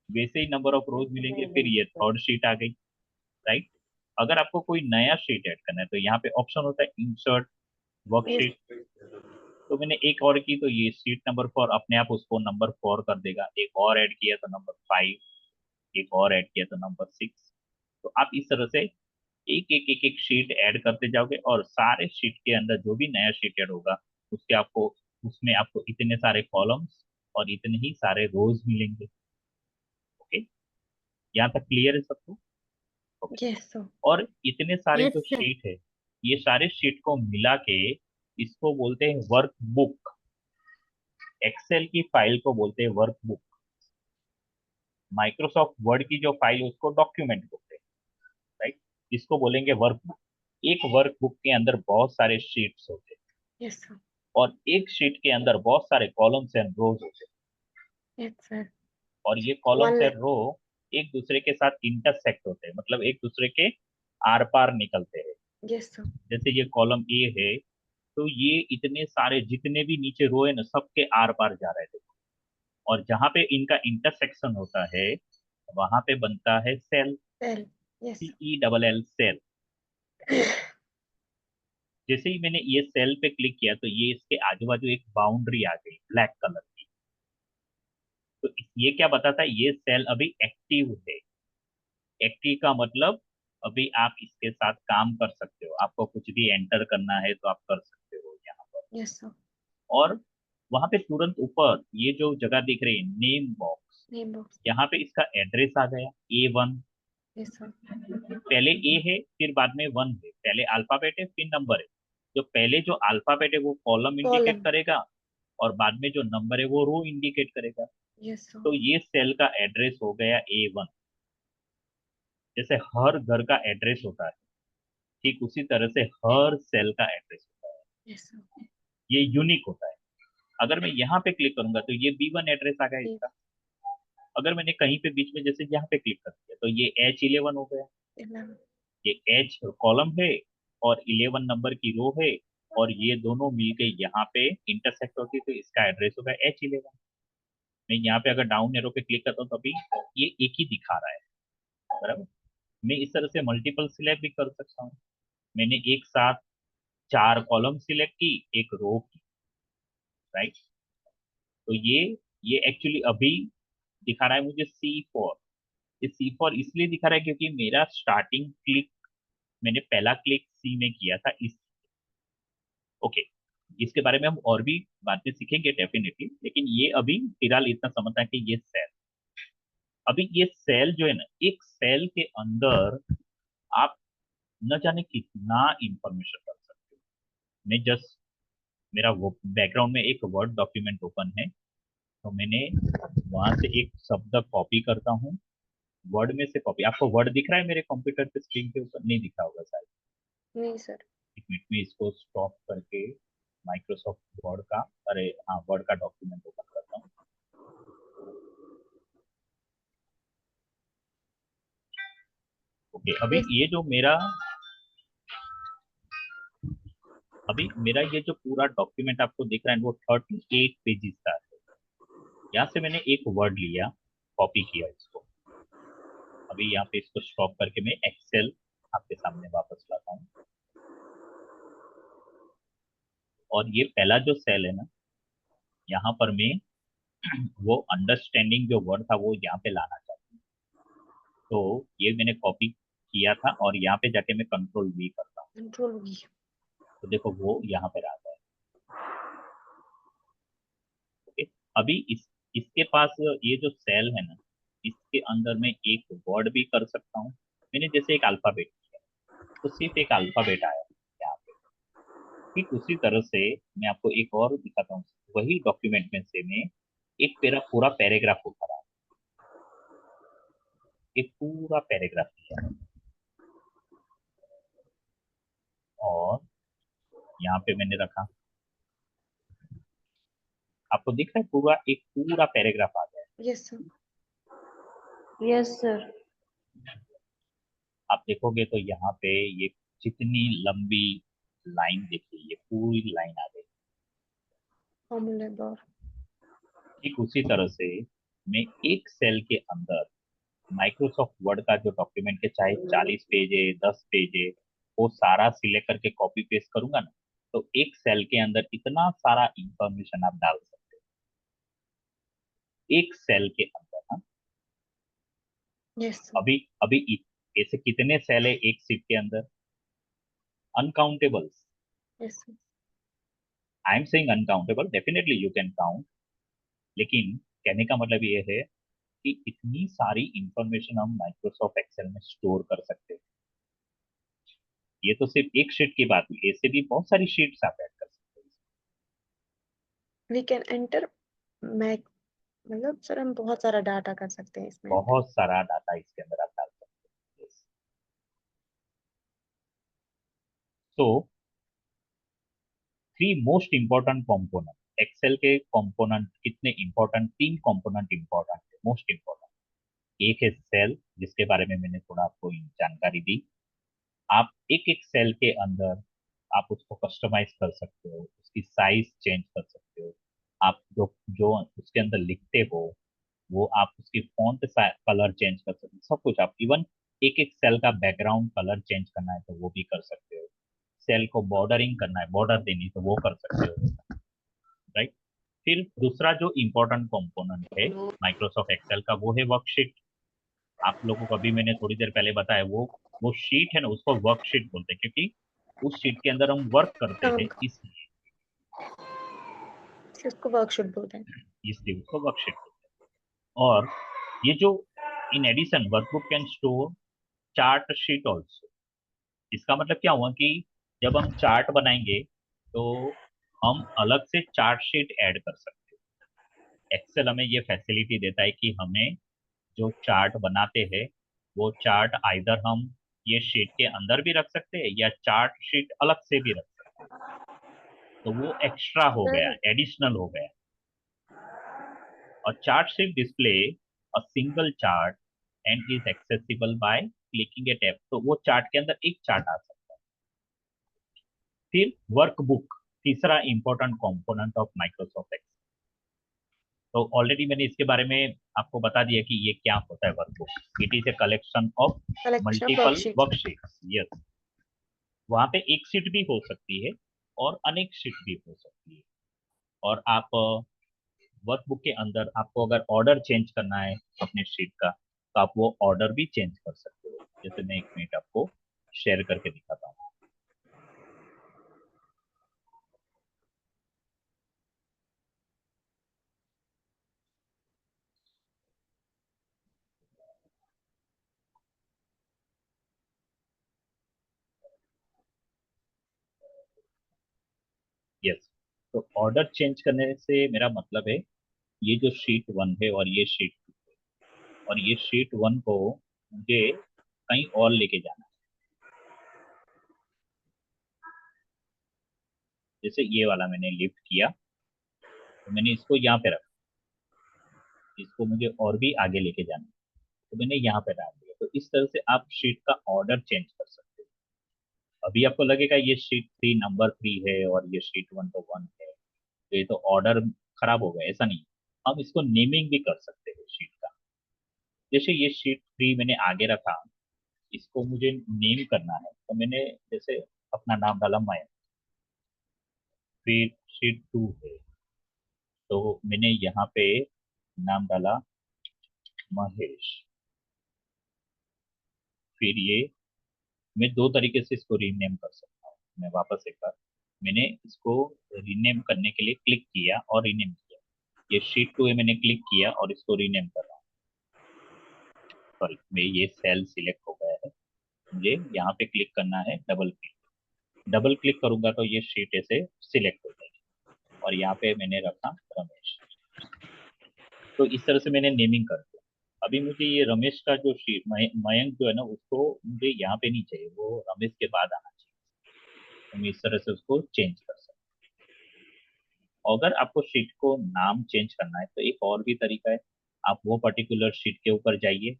वैसे ही नंबर ऑफ रोज मिलेंगे, फिर ये थर्ड शीट आ गई, राइट। अगर आपको कोई नया शीट ऐड करना है तो यहाँ पे ऑप्शन होता है इंसर्ट यस वर्कशीट। तो मैंने एक और की, तो ये शीट नंबर 4 अपने आप उसको नंबर 4 कर देगा, एक और ऐड किया तो नंबर 5, एक और ऐड किया तो नंबर 6। तो आप इस तरह से एक शीट ऐड करते जाओगे, और सारे शीट के अंदर जो भी नया शीट ऐड होगा उसके आपको उसमें आपको इतने सारे कॉलम्स और इतने ही सारे रोज मिलेंगे। ओके, यहाँ तक क्लियर है सबको? ओके, यस सर और इतने सारे यस जो सर। शीट है, ये सारे शीट को मिला के इसको बोलते हैं वर्कबुक। एक्सेल की फाइल को बोलते हैं वर्कबुक। माइक्रोसॉफ्ट वर्ड की जो फाइल है उसको डॉक्यूमेंट बोलते हैं, राइट। इसको बोलेंगे वर्कबुक। एक वर्कबुक के अंदर बहुत सारे शीट्स होते हैं, यस सर और एक शीट के अंदर बहुत सारे कॉलम्स एंड रोज होते हैं, यस सर और ये कॉलम्स वन एंड रो एक दूसरे के साथ इंटरसेक्ट होते हैं, मतलब एक दूसरे के आर पार निकलते हैं। यस सर जैसे ये कॉलम ए है, तो ये इतने सारे जितने भी नीचे रो है ना, सबके आर पार जा रहे थे, और जहां पे इनका इंटरसेक्शन होता है वहां पे बनता है cell, cell yes CELL cell. जैसे ही मैंने ये सेल पे क्लिक किया तो ये इसके आजू बाजू एक बाउंड्री आ गई ब्लैक कलर की। तो ये क्या बताता है, ये सेल अभी एक्टिव है। एक्टिव का मतलब अभी आप इसके साथ काम कर सकते हो, आपको कुछ भी एंटर करना है तो आप कर सकते हो यहाँ पर। Yes sir. और वहां पे तुरंत ऊपर ये जो जगह दिख रही है नेम बॉक्स, नेम बॉक्स। यहाँ पे इसका एड्रेस आ गया A1। Yes sir. पहले ए है फिर बाद में 1 है, पहले अल्फाबेट है फिर नंबर है। जो पहले जो अल्फाबेट है वो कॉलम इंडिकेट कॉलम। करेगा और बाद में जो नंबर है वो रो इंडिकेट करेगा। Yes sir. तो ये सेल का एड्रेस हो गया A1। जैसे हर घर का एड्रेस होता है, ठीक उसी तरह से हर सेल का एड्रेस होता है। Yes sir. ये यूनिक होता है। अगर मैं यहाँ पे क्लिक करूंगा तो ये B1 एड्रेस आ गया इसका। अगर मैंने कहीं पे बीच में जैसे यहाँ पे क्लिक कर दिया तो ये H11 हो गया। 11। ये H कॉलम है और 11 नंबर की रो है, और ये दोनों मिलके यहाँ पे इंटरसेक्ट होती है तो इसका एड्रेस होगा H11। मैं यहाँ पे अगर डाउन एरो पे क्लिक करता हूँ तो अभी ये एक ही दिखा रहा है, बराबर। मैं इस तरह से मल्टीपल सिलेक्ट भी कर सकता हूँ। मैंने एक साथ 4 कॉलम सिलेक्ट की, एक रो की, राइट। तो ये एक्चुअली अभी दिखा रहा है मुझे C4। ये C4 इसलिए दिखा रहा है क्योंकि मेरा स्टार्टिंग क्लिक, मैंने पहला क्लिक सी में किया था इस। ओके, इसके बारे में हम और भी बातें सीखेंगे डेफिनेटली, लेकिन ये अभी फिलहाल इतना समझना है कि ये सेल, अभी ये सेल जो है ना, एक सेल के अंदर आप न जाने कितना इंफॉर्मेशन रख सकते हो। मैं जस्ट, मेरा वो बैकग्राउंड में एक वर्ड डॉक्यूमेंट ओपन है, तो मैंने वहां से एक शब्द कॉपी करता हूँ। वर्ड में से कॉपी, आपको वर्ड दिख रहा है मेरे कंप्यूटर पे स्क्रीन के ऊपर? नहीं दिखा होगा शायद। नहीं सर। एक मिनट में इसको स्टॉप करके माइक्रोसॉफ्ट वर्ड का, अरे हाँ, वर्ड का डॉक्यूमेंट ओपन करता हूँ। ओके, अभी यस। ये जो मेरा, अभी मेरा ये जो पूरा डॉक्यूमेंट आपको दिख रहा है वो 38 पेजेस का है। यहाँ से मैंने एक वर्ड लिया, कॉपी किया इसको। अभी यहाँ पे इसको स्टॉप करके मैं एक्सेल आपके सामने वापस लाता हूँ। और ये पहला जो सेल है ना, यहाँ पर मैं वो अंडरस्टैंडिंग जो वर्ड था वो यहाँ पे लाना चाहता हूँ। तो ये मैंने कॉपी किया था और यहाँ पे जाके मैं कंट्रोल V करता हूँ, कंट्रोल V। तो देखो वो यहाँ पे आता है। ओके, अभी इसके पास ये जो सेल है ना, इसके अंदर मैं एक वर्ड भी कर सकता हूँ। मैंने जैसे एक अल्फाबेट किया तो सिर्फ एक अल्फाबेट आया यहाँ पे। ठीक उसी तरह से मैं आपको एक और दिखाता हूँ, वही डॉक्यूमेंट में से मैं एक पूरा पैराग्राफ उठा रहा हूँ, एक पूरा पैराग्राफ लिया और यहाँ पे मैंने रखा। आपको दिख रहा है पूरा, एक पूरा पैराग्राफ आ गया है। Yes sir. Yes sir. आप देखोगे तो यहाँ पे ये जितनी लंबी लाइन देखिए, ये पूरी लाइन आ गई। Formula bar. ठीक उसी तरह से मैं एक सेल के अंदर माइक्रोसॉफ्ट वर्ड का जो डॉक्यूमेंट है, चाहे 40 पेज है 10 पेज है, वो सारा सिलेक्ट करके कॉपी पेस्ट करूंगा ना, तो एक सेल के अंदर इतना सारा इंफॉर्मेशन आप डाल सकते हो एक सेल के अंदर। हाँ, यस सर। अभी अभी ऐसे कितने सेल है एक सीट के अंदर? Uncountables. Yes sir. I am saying uncountable, definitely you can count, लेकिन कहने का मतलब ये है कि इतनी सारी इंफॉर्मेशन हम माइक्रोसॉफ्ट एक्सेल में स्टोर कर सकते हैं। ये तो सिर्फ एक शीट की बात हुई, ऐसे भी बहुत सारी शीट्स आप ऐड कर सकते हैं। वी कैन एंटर मैक, मतलब सर हम बहुत सारा डाटा कर सकते हैं इसमें enter। बहुत सारा डाटा इसके अंदर आप डाल सकते हैं। तो 3 मोस्ट इंपॉर्टेंट कंपोनेंट, एक्सेल के कंपोनेंट कितने इंपॉर्टेंट? 3 कंपोनेंट इंपॉर्टेंट है, मोस्ट इंपॉर्टेंट। एक है सेल, जिसके बारे में मैंने थोड़ा आपको जानकारी दी। आप एक एक सेल के अंदर आप उसको कस्टमाइज कर सकते हो, उसकी साइज चेंज कर सकते हो। आप जो जो उसके अंदर लिखते हो वो आप उसकी फॉन्ट कलर चेंज कर सकते हो, सब कुछ। आप इवन एक एक सेल का बैकग्राउंड कलर चेंज करना है तो वो भी कर सकते हो। सेल को बॉर्डरिंग करना है, बॉर्डर देनी, तो वो कर सकते हो, राइट। फिर दूसरा जो इम्पोर्टेंट कंपोनेंट है माइक्रोसॉफ्ट एक्सेल का, वो है वर्कशीट। आप लोगों को अभी मैंने थोड़ी देर पहले बताया, वो शीट है ना, उसको वर्कशीट बोलते हैं, क्योंकि उस शीट के अंदर हम वर्क करते हैं, इसलिए उसको वर्कशीट बोलते हैं। उसको वर्कशीट बोलते हैं। और ये जो in addition workbook can store chart sheet also. इसका मतलब क्या हुआ कि जब हम चार्ट बनाएंगे तो हम अलग से चार्ट शीट ऐड कर सकते हैं। एक्सेल हमें ये फैसिलिटी देता है कि हमें जो चार्ट बनाते हैं वो चार्ट आइदर हम ये शीट के अंदर भी रख सकते हैं या चार्ट शीट अलग से भी रख सकते हैं। तो वो एक्स्ट्रा हो गया, एडिशनल हो गया। और chart sheet display a single chart and is accessible by clicking A tab. तो वो चार्ट के अंदर एक चार्ट आ सकता है। फिर वर्कबुक, तीसरा important component of Microsoft Excel. तो ऑलरेडी मैंने इसके बारे में आपको बता दिया कि ये क्या होता है workbook. It is a collection of multiple worksheets. Yes, वहां पे एक शीट भी हो सकती है और अनेक शीट भी हो सकती है। और आप वर्कबुक के अंदर आपको अगर ऑर्डर चेंज करना है अपने शीट का, तो आप वो ऑर्डर भी चेंज कर सकते हो। जैसे मैं एक मिनट आपको शेयर करके दिखाता हूँ। यस, तो ऑर्डर चेंज करने से मेरा मतलब है ये जो शीट 1 है और ये शीट 2 है, और ये शीट 1 को मुझे कहीं और लेके जाना है। जैसे ये वाला मैंने लिफ्ट किया, तो मैंने इसको यहाँ पे रखा, इसको मुझे और भी आगे लेके जाना है, तो मैंने यहाँ पे डाल दिया। तो इस तरह से आप शीट का ऑर्डर चेंज कर सकते हो। अभी आपको लगेगा ये शीट 3 नंबर 3 है और ये शीट 1 तो 1 है, तो ये तो ऑर्डर खराब हो गया। ऐसा नहीं, हम इसको नेमिंग भी कर सकते हैं शीट का। जैसे ये शीट 3 मैंने आगे रखा, इसको मुझे नेम करना है, तो मैंने जैसे अपना नाम डाला मयंक। फिर शीट 2 है, तो मैंने यहाँ पे नाम डाला महेश। फिर ये मैं दो तरीके से इसको रीनेम कर सकता हूँ। मैं वापस एक बार, मैंने इसको रीनेम करने के लिए क्लिक किया और रीनेम किया। ये शीट 2 है, मैंने क्लिक किया और इसको रीनेम कर रहा हूँ। सॉरी, मैं ये सेल सिलेक्ट हो गया है, मुझे यहाँ पे क्लिक करना है, डबल क्लिक करूंगा तो ये शीट ऐसे सिलेक्ट हो जाएगी। और यहाँ पे मैंने रखा रमेश। तो इस तरह से मैंने नेमिंग कर दिया। अभी मुझे ये रमेश का जो शीट मयंक जो है ना, उसको मुझे यहाँ पे नहीं चाहिए, वो रमेश के बाद आना चाहिए। तो मैं इस तरह से उसको चेंज कर सकता हूँ। अगर आपको शीट को नाम चेंज करना है तो एक और भी तरीका है। आप वो पर्टिकुलर शीट के ऊपर जाइए,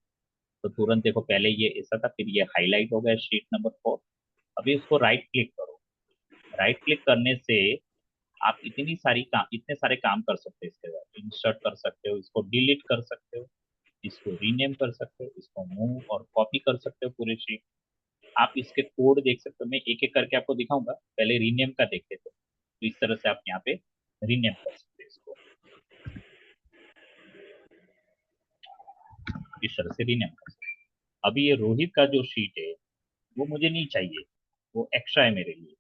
तो तुरंत देखो, पहले ये ऐसा था, फिर ये हाईलाइट हो गया शीट नंबर 4। अभी उसको राइट क्लिक करो। राइट क्लिक करने से आप इतने सारे काम कर सकते हो। इसके बाद इंसर्ट कर सकते हो, इसको डिलीट कर सकते हो, इसको रीनेम कर सकते हो, इसको मूव और कॉपी कर सकते हो पूरे शीट। आप इसके कोड देख सकते हो, मैं एक एक करके आपको दिखाऊंगा। पहले रीनेम का देखते थे, तो इस तरह से आप यहाँ पे रीनेम कर सकते हो इसको, इस तरह से रीनेम कर सकते हो। अभी ये रोहित का जो शीट है वो मुझे नहीं चाहिए, वो एक्स्ट्रा है मेरे लिए,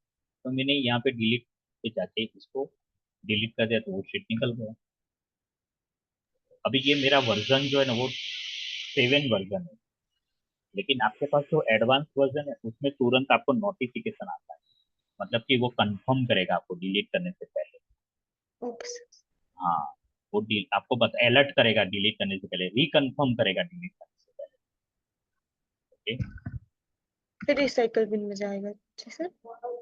तो मैंने यहाँ पे डिलीट पे जाके इसको डिलीट कर दिया, तो वो शीट निकल गया। अभी ये मेरा वर्जन जो है ना, वो 7 वर्जन है, लेकिन आपके पास जो एडवांस वर्जन है उसमें तुरंत आपको नोटिफिकेशन आता है, मतलब कि वो कंफर्म करेगा आपको डिलीट करने से पहले। हाँ, वो आपको बता अलर्ट करेगा डिलीट करने से पहले, रिकन्फर्म करेगा डिलीट करने से पहले। ओके, फिर रिसाइकल बिन में जाएगा। अच्छा सर,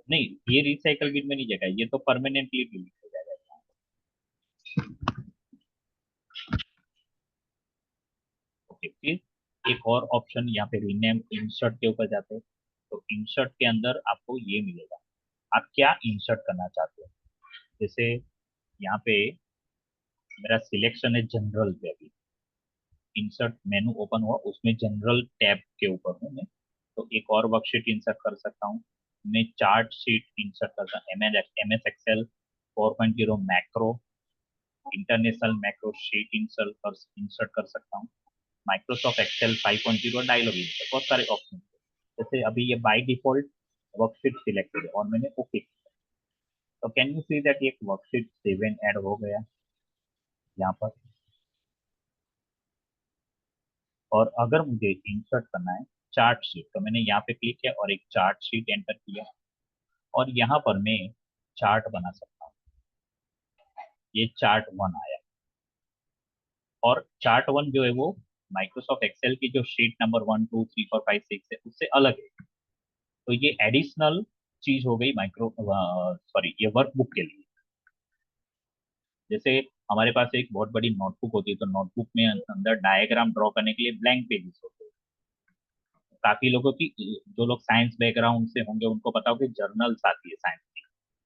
नहीं, ये रिसाइकल बिन में नहीं जाएगा, ये तो परमानेंटली डिलीट हो जाएगा। ओके, फिर एक और ऑप्शन यहाँ पे रीनेम इंसर्ट के ऊपर जाते हैं, तो इंसर्ट के अंदर आपको ये मिलेगा, आप क्या इंसर्ट करना चाहते हो। जैसे यहाँ पे मेरा सिलेक्शन है जनरल पे, अभी इंसर्ट मेनू ओपन हुआ, उसमें जनरल टैब के ऊपर हूँ मैं, तो एक और वर्कशीट इंसर्ट कर सकता हूँ। में चार्ट शीट इंसर्ट करता हूँ। MS Excel 4.0 macro, international macro sheet insert कर सकता हूँ। माइक्रोसॉफ्ट एक्सेल 5.0 डायलॉग इंसर्ट, बहुत सारे ऑप्शन। जैसे अभी ये बाय डिफॉल्ट वर्कशीट सिलेक्टेड है और मैंने ओके किया, तो कैन यू सी दैट एक वर्कशीट सेव एंड ऐड हो गया यहाँ पर। और अगर मुझे इंसर्ट करना है चार्ट शीट, तो मैंने यहाँ पे क्लिक किया और एक चार्ट शीट एंटर किया और यहाँ पर मैं चार्ट बना सकता हूँ। ये चार्ट 1 आया और चार्ट 1 जो है वो माइक्रोसॉफ्ट एक्सेल की जो शीट नंबर 1 2 3 4 5 6 है उससे अलग है। तो ये एडिशनल चीज हो गई ये वर्कबुक के लिए। जैसे हमारे पास एक बहुत बड़ी नोटबुक होती है, तो नोटबुक में अंदर डायग्राम ड्रॉ करने के लिए ब्लैंक पेजेस होते हैं। काफी लोगों की, जो लोग साइंस बैकग्राउंड से होंगे उनको पता होगा जर्नल्स आती है साइंस की,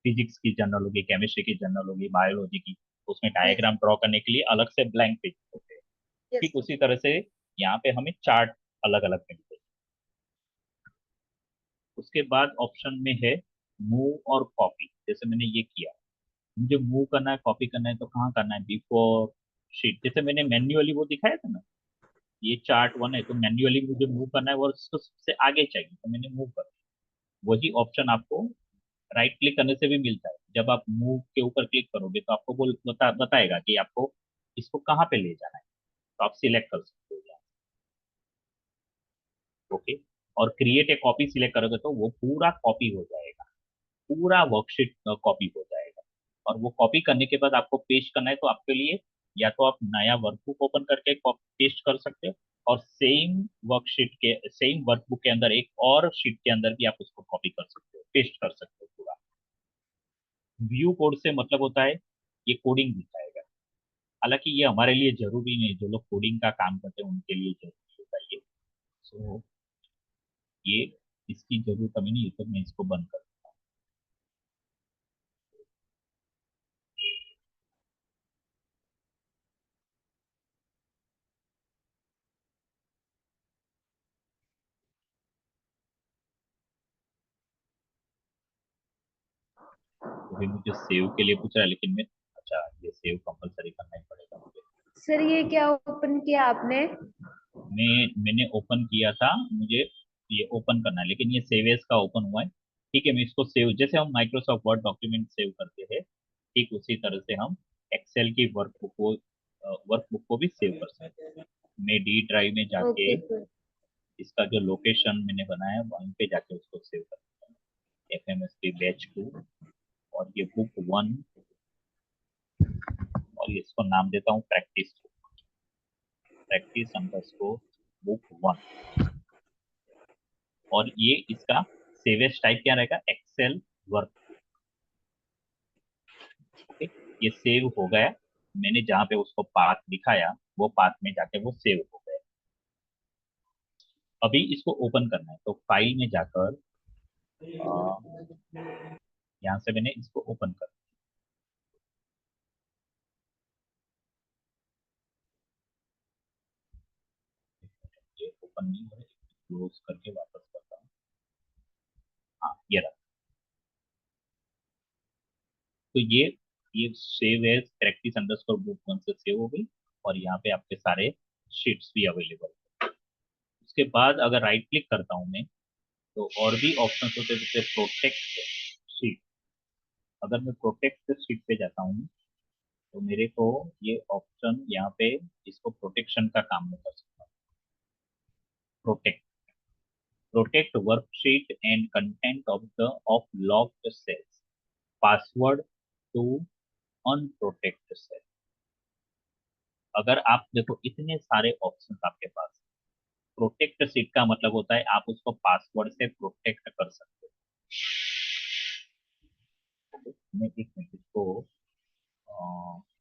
फिजिक्स की जर्नल होगी, केमिस्ट्री की जर्नल होगी, बायोलॉजी की, उसमें डायग्राम ड्रॉ करने के लिए अलग से ब्लैंक पेज होते हैं। ठीक उसी तरह से यहाँ पे हमें चार्ट अलग अलग मिलते हैं। उसके बाद ऑप्शन में है मूव और कॉपी। जैसे मैंने ये किया, मुझे मूव करना है, कॉपी करना है, तो कहाँ करना है, बिफोर शीट। जैसे मैंने मैन्युअली वो दिखाया था ना, ये चार्ट 1 है तो मैन्युअली मुझे मूव करना है और उसको सबसे आगे चाहिए तो मैंने मूव कर दिया। वही ऑप्शन आपको राइट क्लिक करने से भी मिलता है। जब आप मूव के ऊपर क्लिक करोगे तो आपको वो बताएगा कि आपको इसको कहाँ पे ले जाना है, तो आप सिलेक्ट कर सकते हो यहाँ। ओके, और क्रिएट ए कॉपी सिलेक्ट करोगे तो वो पूरा कॉपी हो जाएगा, पूरा वर्कशीट कॉपी हो जाएगा। और वो कॉपी करने के बाद आपको पेस्ट करना है तो आपके लिए या तो आप नया वर्कबुक ओपन करके पेस्ट कर सकते हो, और सेम वर्कबुक के अंदर एक और शीट के अंदर भी आप उसको कॉपी कर सकते हो, पेस्ट कर सकते हो पूरा। व्यू कोड से मतलब होता है ये कोडिंग दिखाएगा। हालांकि ये हमारे लिए जरूरी नहीं, जो लोग कोडिंग का काम करते हैं उनके लिए जरूरी होता है ये। सो ये इसकी जरूरत हमें नहीं है, तो मैं इसको बंद कर दूंगा। तो भी मुझे सेव के लिए पूछ रहा है, लेकिन मैं, अच्छा ये सेव कंपलसरी करना ही पड़ेगा मुझे। सर ये क्या ओपन किया आपने? मैंने ओपन किया था, मुझे ये ओपन करना है, लेकिन ये सेव एज का ओपन हुआ है। ठीक है, मैं इसको सेव, जैसे हम माइक्रोसॉफ्ट वर्ड डॉक्यूमेंट सेव करते हैं ठीक उसी तरह से हम एक्सेल की वर्कबुक को भी सेव कर सकते हैं। मैं डी ड्राइव में जाके ओके सर। इसका जो लोकेशन मैंने बनाया है वहीं पे जाके उसको सेव करता हूँ, FMSP बैच 2, और ये बुक 1, और इसको नाम देता हूँ प्रैक्टिस अंडरस्कोर बुक 1। और ये इसका सेवेज टाइप क्या रहेगा, एक्सेल वर्क। ओके, ये सेव हो गया। मैंने जहाँ पे उसको पाथ दिखाया वो पाथ में जाके वो सेव हो गया। अभी इसको ओपन करना है तो फाइल में जाकर यहाँ से मैंने इसको ओपन कर, ये ओपन नहीं हो रहा, क्लोज करके वापस करता हूँ। हाँ ये रहा। तो ये save as practice underscore book 1 से सेव हो गई, और यहाँ पे आपके सारे शीट्स भी अवेलेबल। उसके बाद अगर राइट क्लिक करता हूँ मैं, तो और भी ऑप्शन होते हैं, जैसे प्रोटेक्ट शीट। अगर मैं प्रोटेक्ट शीट पे जाता हूँ तो मेरे को ये ऑप्शन यहाँ पे इसको प्रोटेक्शन का काम में कर सकता हूँ। Protect protect worksheet and content of locked cells, password to unprotect cell. अगर आप देखो इतने सारे ऑप्शन आपके पास, प्रोटेक्ट शीट का मतलब होता है आप उसको पासवर्ड से प्रोटेक्ट कर सकते हो। मैं एक मिनट इसको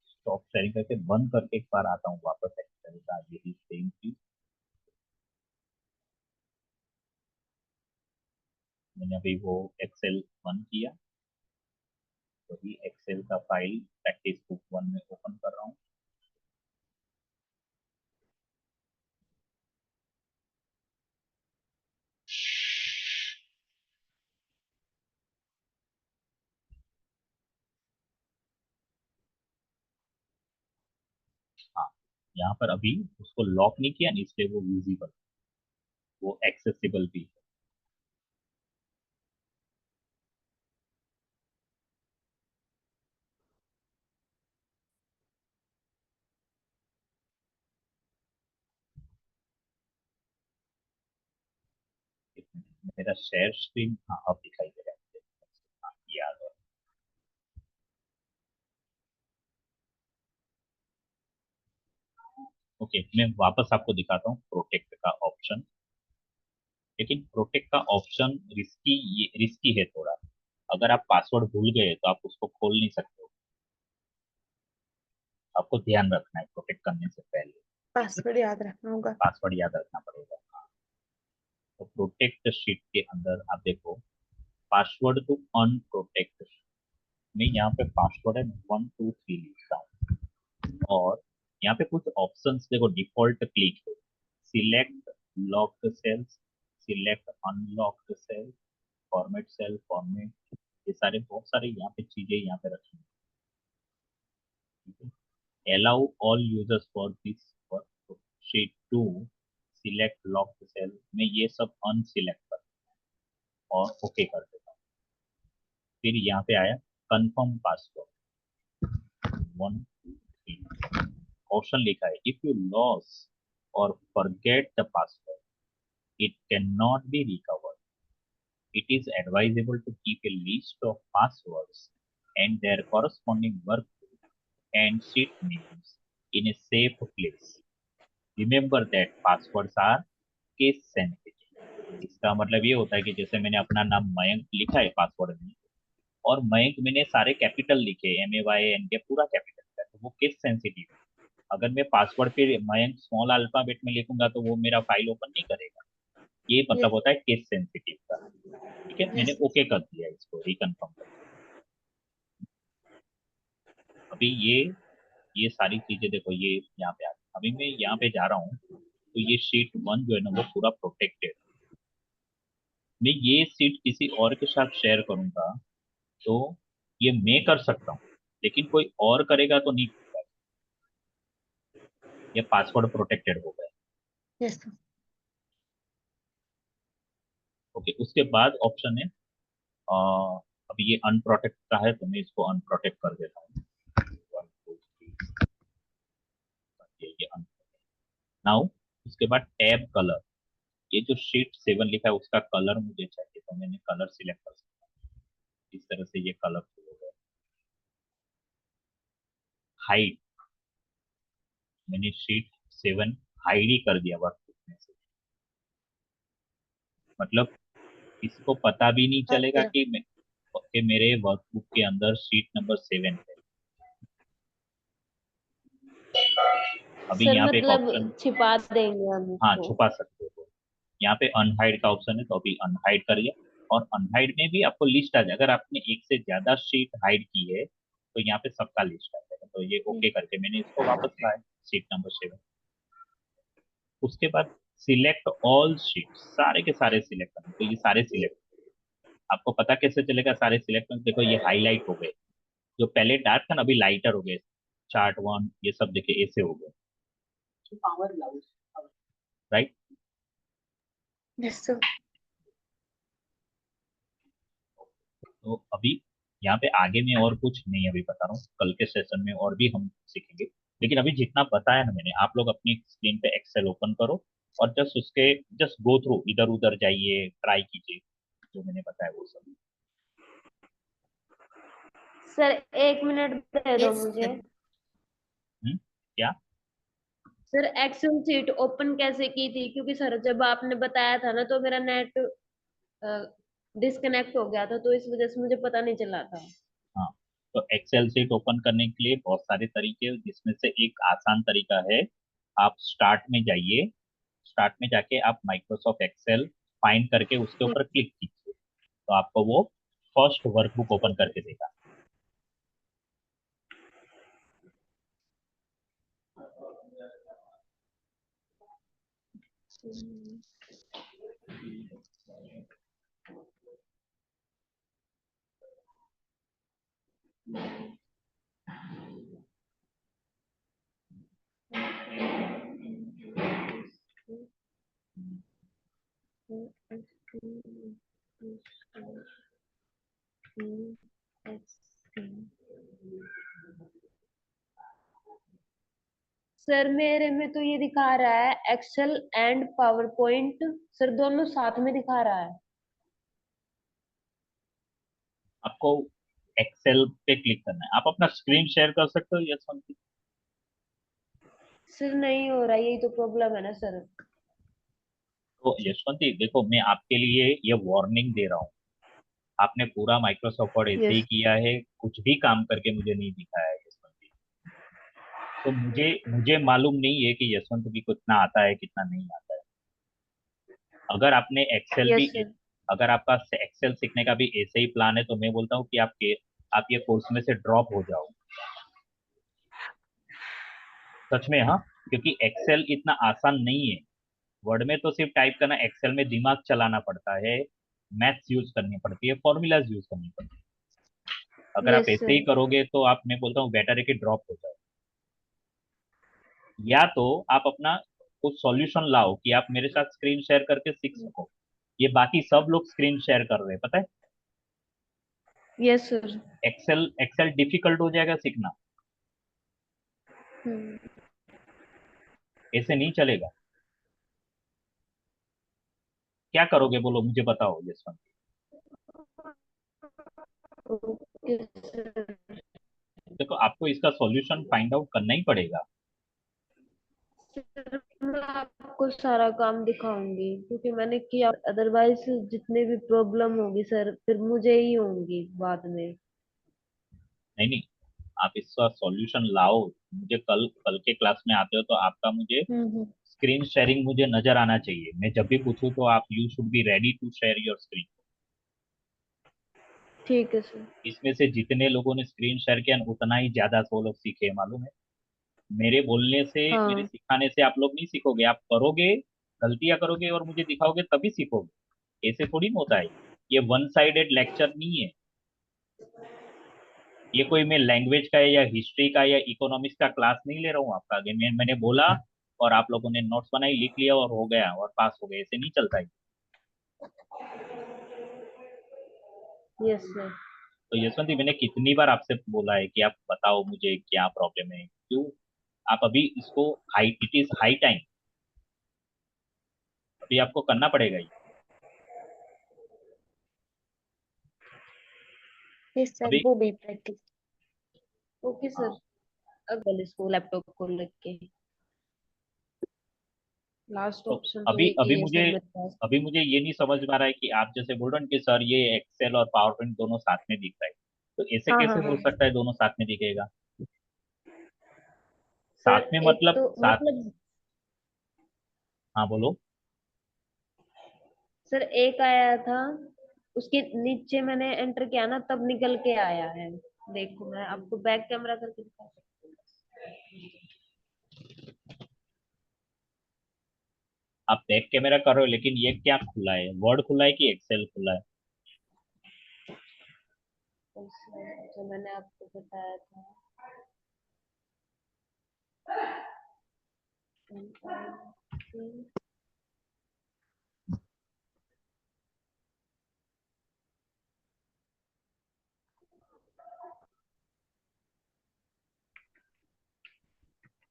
स्टॉप शेयरिंग करके बंद करके एक बार आता हूँ वापस एक्सेल का, यही सेम चीज मैंने अभी वो एक्सेल बंद किया, तो भी एक्सेल का फाइल प्रैक्टिस बुक 1 में ओपन कर रहा हूँ। हाँ, यहाँ पर अभी उसको लॉक नहीं किया नहीं, इसलिए वो विजिबल, वो एक्सेसिबल भी है। एक मिनट, मेरा शेयर स्क्रीन, हाँ अब दिखाई दे रहा है मुझे। हाँ, ये आ गया। ओके, मैं वापस आपको दिखाता हूँ प्रोटेक्ट का ऑप्शन। लेकिन प्रोटेक्ट का ऑप्शन रिस्की, ये रिस्की है थोड़ा। अगर आप पासवर्ड भूल गए तो आप उसको खोल नहीं सकते हो। आपको ध्यान रखना है प्रोटेक्ट करने से पहले, पासवर्ड याद रखना होगा। पासवर्ड याद रखना पड़ेगा। हाँ, तो प्रोटेक्ट शीट के अंदर आप देखो, पासवर्ड टू अनप्रोटेक्ट में यहाँ पे पासवर्ड है 123 लिखता हूँ। और यहाँ पे कुछ ऑप्शंस देखो, डिफॉल्ट क्लिक है, select locked cells, select unlocked cell, format cell, format, ये सारे बहुत सारे यहाँ पे चीजें यहाँ पे रखी हैं। Allow all users for this sheet to select locked cell में ये सब अनसिलेक्ट कर और ओके कर देता हूँ। फिर यहाँ पे आया कंफर्म पासवर्ड 123, ऑप्शन लिखा है इफ यू लॉस और forget the password it can not be recovered, it is advisable to keep a list of passwords and their corresponding workbook and sheet names in a safe place. Remember that passwords are case sensitive. इसका मतलब ये होता है कि जैसे मैंने अपना नाम मयंक लिखा है पासवर्ड में, और मयंक मैंने सारे कैपिटल लिखे, MAYNK पूरा कैपिटल का, तो वो केस सेंसिटिव है। अगर मैं पासवर्ड फिर मयंक स्मॉल अल्फाबेट में लिखूंगा तो वो मेरा फाइल ओपन नहीं करेगा। ये मतलब होता है केस सेंसिटिव का। ठीक है, मैंने ओके कर दिया, इसको रिकन्फर्म कर दिया। अभी ये सारी चीजें देखो, ये यहाँ पे आ गई। अभी मैं यहाँ पे जा रहा हूँ तो ये शीट 1 जो है ना वो पूरा प्रोटेक्टेड। मैं ये सीट किसी और के साथ शेयर करूंगा तो ये मैं कर सकता हूँ, लेकिन कोई और करेगा तो नहीं कर पाएगा। ये पासवर्ड प्रोटेक्टेड हो गया। Yes sir. ओके, उसके बाद ऑप्शन है अभी ये अनप्रोटेक्ट का है तो मैं इसको अनप्रोटेक्ट कर देता हूँ। 1 2 3, ये नाउ उसके बाद टैब कलर, ये जो शीट 7 लिखा है उसका कलर मुझे चाहिए, तो मैंने कलर सिलेक्ट कर सकता हूँ। इस तरह से ये कलर हो गया। हाइड, मैंने शीट 7 हाइड ही कर दिया वर्कबुक में से, मतलब किसी को पता भी नहीं चलेगा कि मेरे वर्कबुक के अंदर शीट नंबर 7 है। अभी सर यहाँ पे एक मतलब ऑप्शन, छिपा देंगे हम हाँ इसको। छुपा सकते हो। यहाँ पे अनहाइड का ऑप्शन है तो अभी अनहाइड करिए, और अनहाइड में भी आपको लिस्ट आ जाए। अगर आपने एक से ज्यादा शीट हाइड की है तो यहाँ पे सबका लिस्ट आ जाएगा। तो ये ओके करके मैंने इसको वापस लाया, शीट नंबर 7। उसके बाद सिलेक्ट ऑल शीट, सारे के सारे सिलेक्ट करना, तो ये सारे सिलेक्ट। आपको पता कैसे चलेगा सारे सिलेक्ट करना? देखो ये हाईलाइट हो गए, जो पहले डार्क था ना अभी लाइटर हो गए। चार्ट 1 ये सब देखिए ऐसे हो गए, राइट। Yes sir. तो अभी यहाँ पे आगे में और कुछ नहीं अभी बता रहा हूँ, कल के सेशन में और भी हम सीखेंगे। लेकिन अभी जितना बताया ना मैंने, आप लोग अपनी स्क्रीन पे एक्सेल ओपन करो और जस्ट उसके जस्ट गो थ्रू, इधर उधर जाइए, ट्राई कीजिए जो मैंने बताया वो सब। सर 1 मिनट दे दो यस मुझे। सर। क्या? सर एक्सेल शीट ओपन कैसे की थी, क्योंकि सर जब आपने बताया था ना तो मेरा नेट डिस्कनेक्ट हो गया था, तो इस वजह से मुझे पता नहीं चला था। हाँ, तो एक्सेल सीट ओपन करने के लिए बहुत सारे तरीके हैं, जिसमें से एक आसान तरीका है, आप स्टार्ट में जाइए, स्टार्ट में जाके आप माइक्रोसॉफ्ट एक्सेल फाइंड करके उसके ऊपर क्लिक कीजिए, तो आपको वो फर्स्ट वर्कबुक ओपन करके देगा। सर मेरे में तो ये दिखा रहा है Excel and PowerPoint, sir दोनों साथ में दिखा रहा है। आपको एक्सेल पे क्लिक करना है। आप अपना स्क्रीन शेयर कर सकते हो यशवंती? सर नहीं हो रहा, यही तो प्रॉब्लम है ना सर। तो यशवंती देखो, मैं आपके लिए ये वार्निंग दे रहा हूँ। आपने पूरा माइक्रोसॉफ्ट वर्ड ऐसे ही यस किया है, कुछ भी काम करके मुझे नहीं दिखाया है यशवंती। तो मुझे मुझे मालूम नहीं है कि यशवंत भी कितना आता है कितना नहीं आता है। अगर आपने एक्सेल भी, यस सर। अगर आपका एक्सेल सीखने का भी ऐसे ही प्लान है, तो मैं बोलता हूँ कि आप ये कोर्स में से ड्रॉप हो जाओ। सच में, हाँ, क्योंकि एक्सेल इतना आसान नहीं है। वर्ड में तो सिर्फ टाइप करना, एक्सेल में दिमाग चलाना पड़ता है, मैथ्स यूज करनी पड़ती है, फॉर्मूलाज यूज करनी पड़ती है। अगर आप यस ऐसे ही सर। करोगे तो आप, मैं बोलता हूँ बेटर है कि ड्रॉप हो जाओ। या तो आप अपना कुछ सॉल्यूशन लाओ कि आप मेरे साथ स्क्रीन शेयर करके सीख सको। ये बाकी सब लोग स्क्रीन शेयर कर रहे हैं, पता है। Yes sir. Excel Excel difficult हो जाएगा सीखना, हम्म। ऐसे नहीं चलेगा। क्या करोगे बोलो, मुझे बताओ यशवंत। Okay sir. देखो, आपको इसका सॉल्यूशन फाइंड आउट करना ही पड़ेगा। सर मैं आपको सारा काम दिखाऊंगी क्योंकि मैंने किया, अदरवाइज जितने भी प्रॉब्लम होगी सर फिर मुझे ही होंगी बाद में। नहीं नहीं, आप इसका सॉल्यूशन लाओ। मुझे कल कल के क्लास में आते हो तो आपका मुझे हम्म। स्क्रीन शेयरिंग मुझे नजर आना चाहिए। मैं जब भी पूछूं तो आप, you should be ready to share your screen. ठीक है सर। इसमें से जितने लोगों ने स्क्रीन शेयर किया उतना ही ज्यादा वो लोग सीखे, मालूम है। मेरे बोलने से, मेरे हाँ। सिखाने से आप लोग नहीं सीखोगे। आप करोगे, गलतियां करोगे और मुझे दिखाओगे तभी सीखोगे। ऐसे थोड़ी ना होता है। ये वन साइडेड लेक्चर नहीं है। ये कोई मैं लैंग्वेज का या हिस्ट्री का या इकोनॉमिक्स का क्लास नहीं ले रहा हूँ आपका आगे। मैंने बोला और आप लोगों ने नोट्स बनाई, लिख लिया और हो गया और पास हो गए, ऐसे नहीं चलता है। Yes sir. तो यशवंती, मैंने कितनी बार आपसे बोला है कि आप बताओ मुझे क्या प्रॉब्लम है, क्यों आप अभी इसको, high, it is high time, अभी आपको करना पड़ेगा ये। यस सर, अभी वो भी प्रैक्टिस। Okay sir. अब इसको लैपटॉप को लग के लास्ट तो ऑप्शन तो अभी एक अभी ही है मुझे सर मेरे पास। अभी मुझे ये नहीं समझ में आ रहा है कि आप जैसे बोल रहे हैं कि सर ये एक्सेल और पावर पॉइंट दोनों साथ में दिख रहा है, तो ऐसे हाँ कैसे हाँ हो हाँ सकता है दोनों साथ में दिखेगा? सर, साथ में एक मतलब तो साथ। मतलब हाँ बोलो। सर एक आया था, उसके नीचे मैंने एंटर किया ना तब निकल के आया है। देखो मैं आपको बैक कैमरा करके दिखा सकती आप बैक कैमरा कर रहे हो, लेकिन ये क्या खुला है, वर्ड खुला है कि एक्सेल खुला है? हूँ जो मैंने आपको बताया था।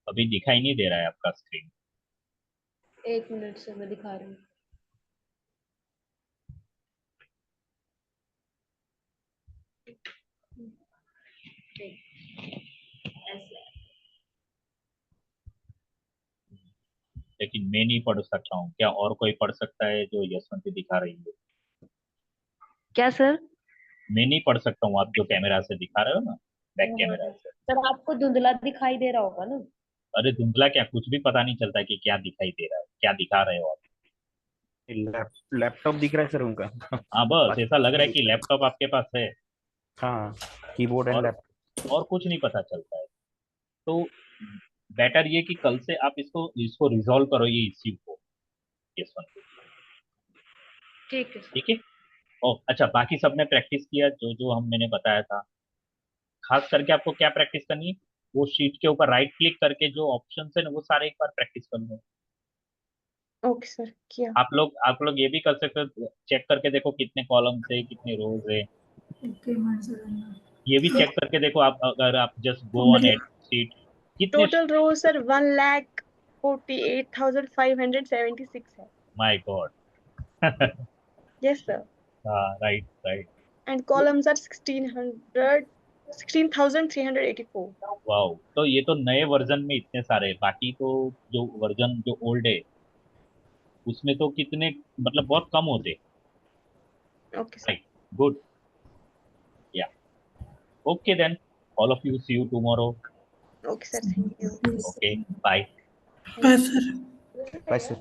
अभी दिखाई नहीं दे रहा है आपका स्क्रीन। एक मिनट से मैं दिखा रही हूँ। ऐसे लेकिन मैं नहीं पढ़ सकता हूँ, क्या और कोई पढ़ सकता है जो यशवंती दिखा रही है? क्या सर? मैं नहीं पढ़ सकता हूँ, आप जो कैमरा से दिखा रहे हो ना, बैक हाँ हाँ कैमरा हाँ। से। सर आपको धुंधला दिखाई दे रहा होगा ना? अरे धुंधला क्या, कुछ भी पता नहीं चलता कि क्या दिखाई दे रहा है, क्या दिखा रहे हो आप। लैपटॉप दिख रहा है सर उनका। हाँ, बस बाकी ऐसा लग रहा है नहीं कि दिख लैपटॉप आपके पास है। रहा। हाँ, कीबोर्ड एंड और लैपटॉप। और कुछ नहीं पता चलता है। तो बेटर ये कि कल से आप इसको इसको रिजॉल्व करो, ये इश्यू को, यशवंत। ठीक है सर। ठीक है। ओ अच्छा, बाकी सबने प्रैक्टिस किया जो जो हम मैंने बताया था? खास करके आपको क्या प्रैक्टिस करनी है, वो शीट के ऊपर राइट क्लिक करके जो ऑप्शन है ना वो सारे एक बार प्रैक्टिस कर लो। ओके सर, किया। आप लोग ये भी कर सकते हो, चेक करके देखो कितने कॉलम्स है, कितने रोज है, ये भी चेक करके देखो। आप अगर आप just go on add sheet, कितने, टोटल रोज सर 1,48,576 है। My god. Yes sir. Right right. And columns are 16,384। Wow, तो ये तो नए वर्जन में इतने सारे, बाकी तो जो वर्जन जो ओल्ड है उसमें तो कितने, मतलब बहुत कम होते। Okay sir. Right, good, yeah, okay then, all of you, see you tomorrow. Okay sir, thank you. Okay, bye. बस सर। Bye sir.